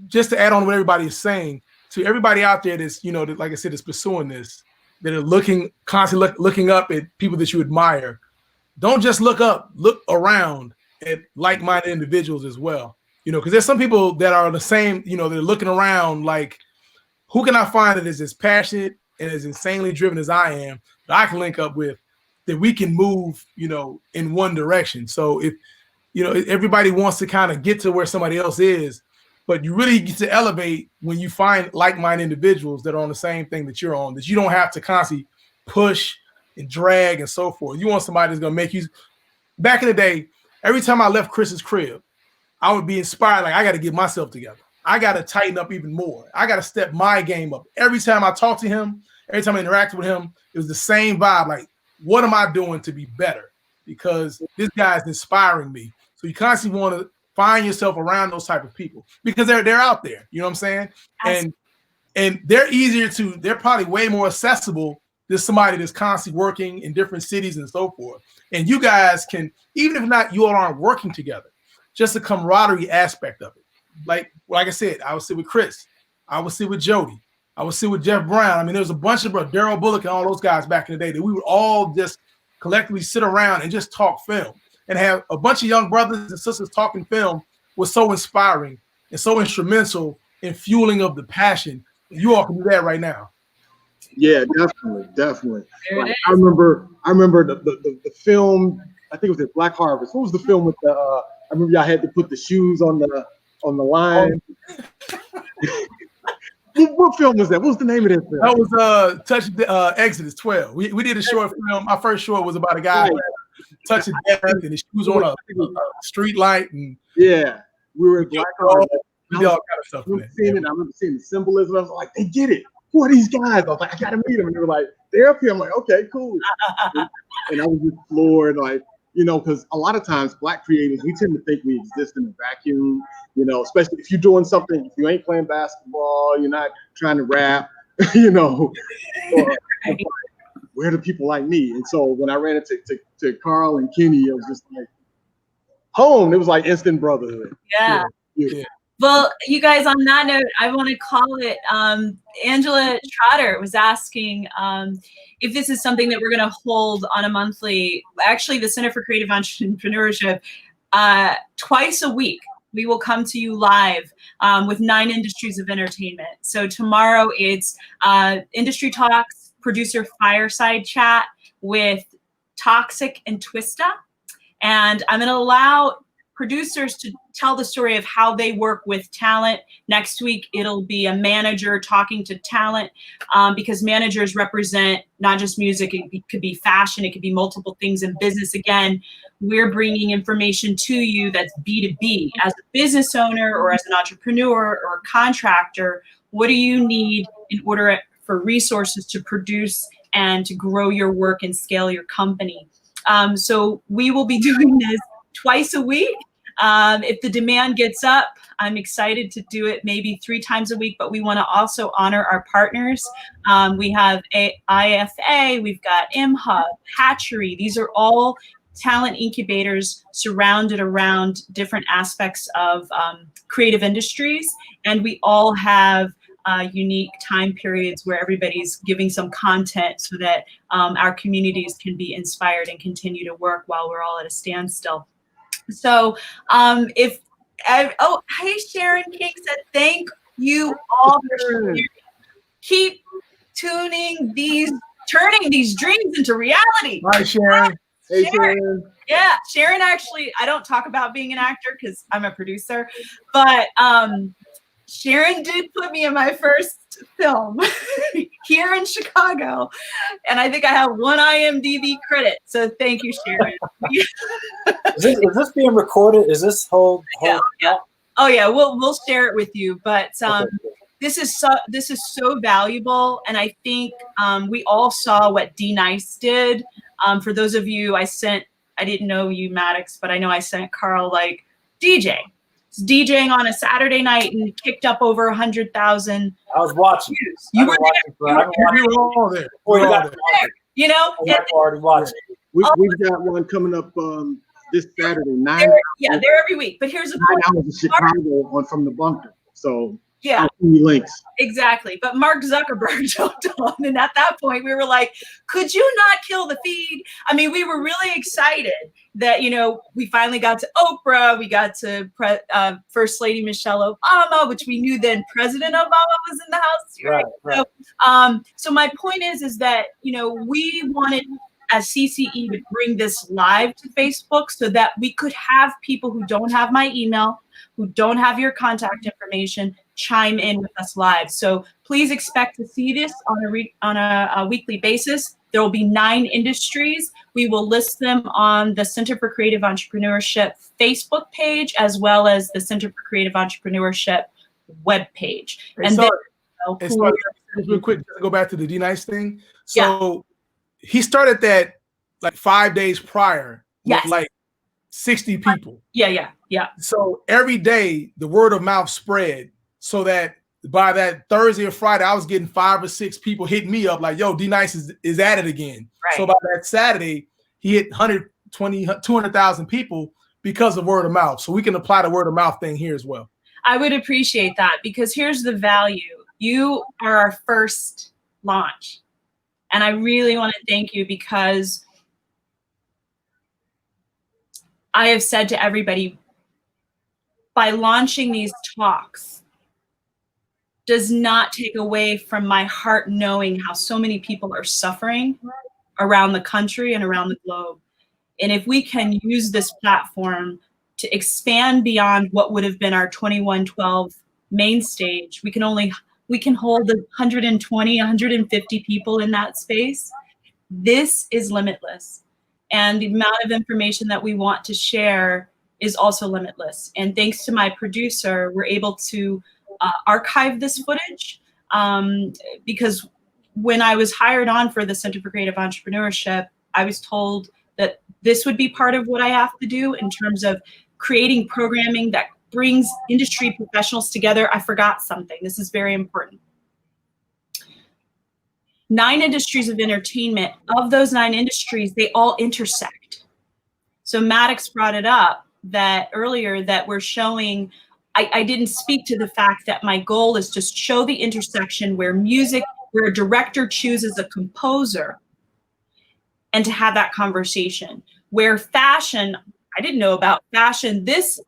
just to add on what everybody is saying, to everybody out there that's, you know, that, like I said, is pursuing this, that are constantly looking up at people that you admire. Don't just look up, look around at like-minded individuals as well. You know, because there's some people that are the same, you know, they're looking around like, who can I find that is as passionate and as insanely driven as I am, that I can link up with, that we can move, you know, in one direction. So if, you know, everybody wants to kind of get to where somebody else is, but you really get to elevate when you find like-minded individuals that are on the same thing that you're on, that you don't have to constantly push and drag and so forth. You want somebody that's gonna make you. Back in the day, every time I left Chris's crib, I would be inspired. Like, I got to get myself together. I got to tighten up even more. I got to step my game up. Every time I talked to him, every time I interacted with him, it was the same vibe. Like, what am I doing to be better? Because this guy is inspiring me. So you constantly want to find yourself around those type of people because they're out there. You know what I'm saying? And they're easier to. They're probably way more accessible than somebody that's constantly working in different cities and so forth. And you guys can, even if not, you all aren't working together, just the camaraderie aspect of it. Like I said, I would sit with Chris, I would sit with Jody, I would sit with Jeff Brown. I mean, there was a bunch of Daryl Bullock and all those guys back in the day that we would all just collectively sit around and just talk film and have a bunch of young brothers and sisters talking film was so inspiring and so instrumental in fueling of the passion. You all can do that right now. Yeah, definitely. I remember the film. I think it was at Black Harvest. What was the film with the? I remember y'all had to put the shoes on the line. What film was that? What was the name of that film? That was Exodus 12. We did a short film. My first short was about a guy touching death and his shoes on a street light. And yeah, we were at Black Harvest. We did all kind of stuff. I remember seeing the symbolism. I was like, they get it. Who are these guys? I was like, I gotta meet them. And they were like, they're up here. I'm like, okay, cool. And I was just floored, like, you know, because a lot of times Black creators, we tend to think we exist in a vacuum, you know, especially if you're doing something, if you ain't playing basketball, you're not trying to rap, you know, where do people like me? And so when I ran into to Carl and Kenny, it was just like home. It was like instant brotherhood. Yeah. Well, you guys, on that note, I want to call it, Angela Trotter was asking if this is something that we're going to hold on a monthly, actually the Center for Creative Entrepreneurship, twice a week. We will come to you live with 9 industries of entertainment. So tomorrow it's Industry Talks, producer fireside chat with Toxic and Twista. And I'm going to allow producers to tell the story of how they work with talent. Next week, it'll be a manager talking to talent because managers represent not just music, it could be fashion, it could be multiple things in business. Again, we're bringing information to you that's B2B. As a business owner or as an entrepreneur or a contractor, what do you need in order for resources to produce and to grow your work and scale your company? So we will be doing this twice a week. If the demand gets up, I'm excited to do it maybe 3 times a week, but we want to also honor our partners. We have IFA, we've got MHub, Hatchery. These are all talent incubators surrounded around different aspects of creative industries. And we all have unique time periods where everybody's giving some content so that our communities can be inspired and continue to work while we're all at a standstill. So hey, Sharon King said, thank you all for sharing. Keep turning these dreams into reality. Hi, Sharon. Hey, Sharon. Yeah, Sharon, actually, I don't talk about being an actor because I'm a producer, but Sharon did put me in my first film here in Chicago, and I think I have 1 IMDb credit. So thank you, Sharon. Is this being recorded? Is this whole? Yeah. Oh yeah, we'll share it with you. But this is so valuable, and I think we all saw what D Nice did. For those of you, I didn't know you, Maddox, but I know I sent Carl like DJ. DJing on a Saturday night and kicked up over 100,000. I was watching. You were there. We were all there. You know, I already watched. We've got one coming up this Saturday. They're every week. But here's the 9 hours in Chicago on From the Bunker. So yeah, I'll send you links. Exactly. But Mark Zuckerberg jumped on, and at that point we were like, could you not kill the feed? I mean, we were really excited that, you know, we finally got to Oprah, we got to First Lady Michelle Obama, which we knew then President Obama was in the house. Right. So my point is that, you know, we wanted as CCE to bring this live to Facebook so that we could have people who don't have my email, who don't have your contact information, chime in with us live. So please expect to see this on a weekly basis. There will be 9 industries. We will list them on the Center for Creative Entrepreneurship Facebook page, as well as the Center for Creative Entrepreneurship webpage. And then, real quick, to go back to the D-Nice thing. So he started that like 5 days prior with like 60 people. Yeah. So every day the word of mouth spread, so that by that Thursday or Friday, I was getting 5 or 6 people hitting me up like, yo, D-Nice is at it again. Right. So by that Saturday, he hit 120, 200,000 people because of word of mouth. So we can apply the word of mouth thing here as well. I would appreciate that, because here's the value. You are our first launch. And I really want to thank you, because I have said to everybody, by launching these talks does not take away from my heart knowing how so many people are suffering around the country and around the globe. And if we can use this platform to expand beyond what would have been our 2112 main stage, we can hold 120, 150 people in that space. This is limitless. And the amount of information that we want to share is also limitless. And thanks to my producer, we're able to archive this footage, because when I was hired on for the Center for Creative Entrepreneurship, I was told that this would be part of what I have to do in terms of creating programming that brings industry professionals together. I forgot something. This is very important. 9 industries of entertainment. Of those 9 industries, they all intersect. So Maddox brought it up that earlier, that we're showing, I didn't speak to the fact that my goal is to show the intersection where a director chooses a composer, and to have that conversation. Where fashion, I didn't know about fashion. This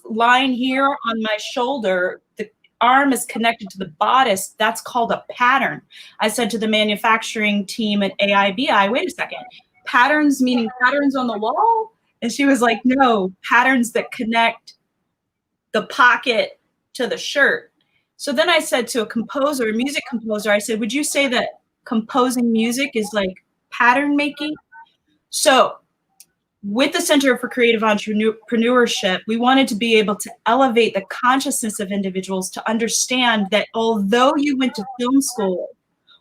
line here on my shoulder, the arm is connected to the bodice. That's called a pattern. I said to the manufacturing team at AIBI, wait a second, patterns meaning patterns on the wall? And she was like, no, patterns that connect the pocket to the shirt. So then I said to a music composer, I said, would you say that composing music is like pattern making? So with the Center for Creative Entrepreneurship, we wanted to be able to elevate the consciousness of individuals to understand that although you went to film school,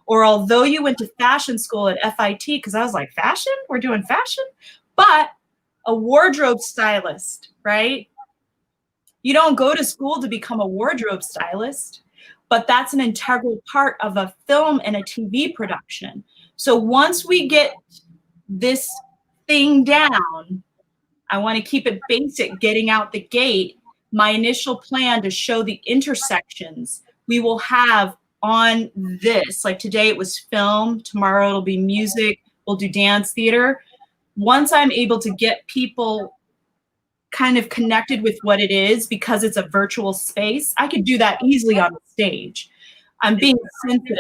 or although you went to fashion school at FIT, because I was like, fashion? We're doing fashion? But a wardrobe stylist, right? You don't go to school to become a wardrobe stylist, but that's an integral part of a film and a TV production. So once we get this thing down, I want to keep it basic getting out the gate. My initial plan to show the intersections we will have on this, like today it was film, tomorrow it'll be music, we'll do dance theater. Once I'm able to get people kind of connected with what it is, because it's a virtual space, I could do that easily on the stage. I'm being sensitive.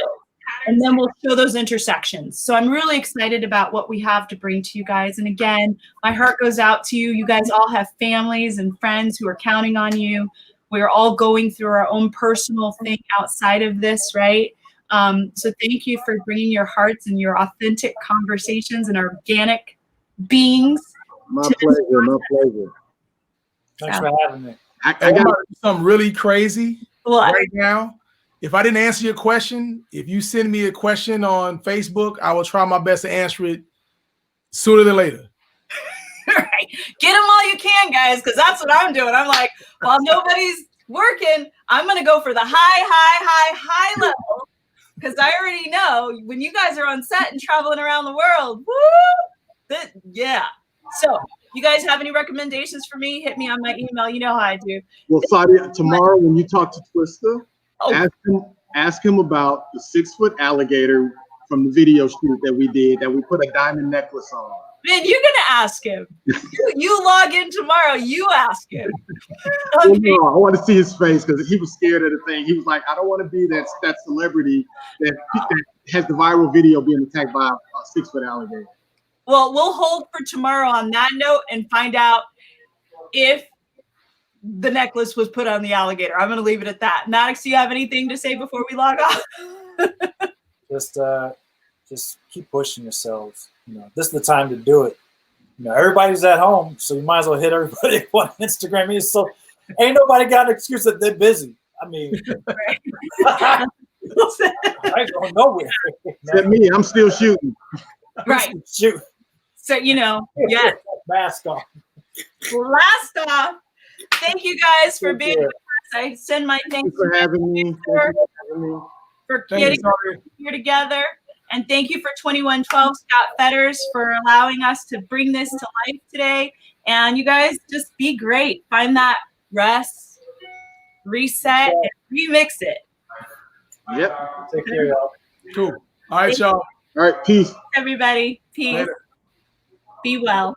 And then we'll show those intersections. So I'm really excited about what we have to bring to you guys. And again, my heart goes out to you. You guys all have families and friends who are counting on you. We're all going through our own personal thing outside of this, right? So thank you for bringing your hearts and your authentic conversations and organic beings. My pleasure, my pleasure. Thanks for having me. I got something really crazy right now. If I didn't answer your question, if you send me a question on Facebook, I will try my best to answer it sooner than later. Right. Get them all you can, guys, because that's what I'm doing. I'm like, while nobody's working, I'm going to go for the high level, because I already know when you guys are on set and traveling around the world, woo, yeah. So you guys have any recommendations for me? Hit me on my email. You know how I do. Well, Sadia, tomorrow when you talk to Twista, ask him about the 6-foot alligator from the video shoot that we did, that we put a diamond necklace on. Man, you're gonna ask him. You log in tomorrow. You ask him. Okay. Well, no, I want to see his face, because he was scared of the thing. He was like, I don't want to be that celebrity that has the viral video being attacked by a 6-foot alligator. Well, we'll hold for tomorrow on that note and find out if the necklace was put on the alligator. I'm going to leave it at that. Maddox, do you have anything to say before we log off? Just keep pushing yourselves. You know, this is the time to do it. You know, everybody's at home, so you might as well hit everybody on Instagram. So ain't nobody got an excuse that they're busy. I mean, I ain't going nowhere. Except me, I'm still shooting. Right. Shoot. So, you know, yeah. Mask on. Last off, thank you guys for being with us. I send my thanks for having me. for getting here together. And thank you for 2112 Scott Fetters for allowing us to bring this to life today. And you guys just be great. Find that rest, reset, and remix it. Yep. Take care, y'all. Cool. All right, y'all. All right, peace. Everybody, peace. Later. Be well.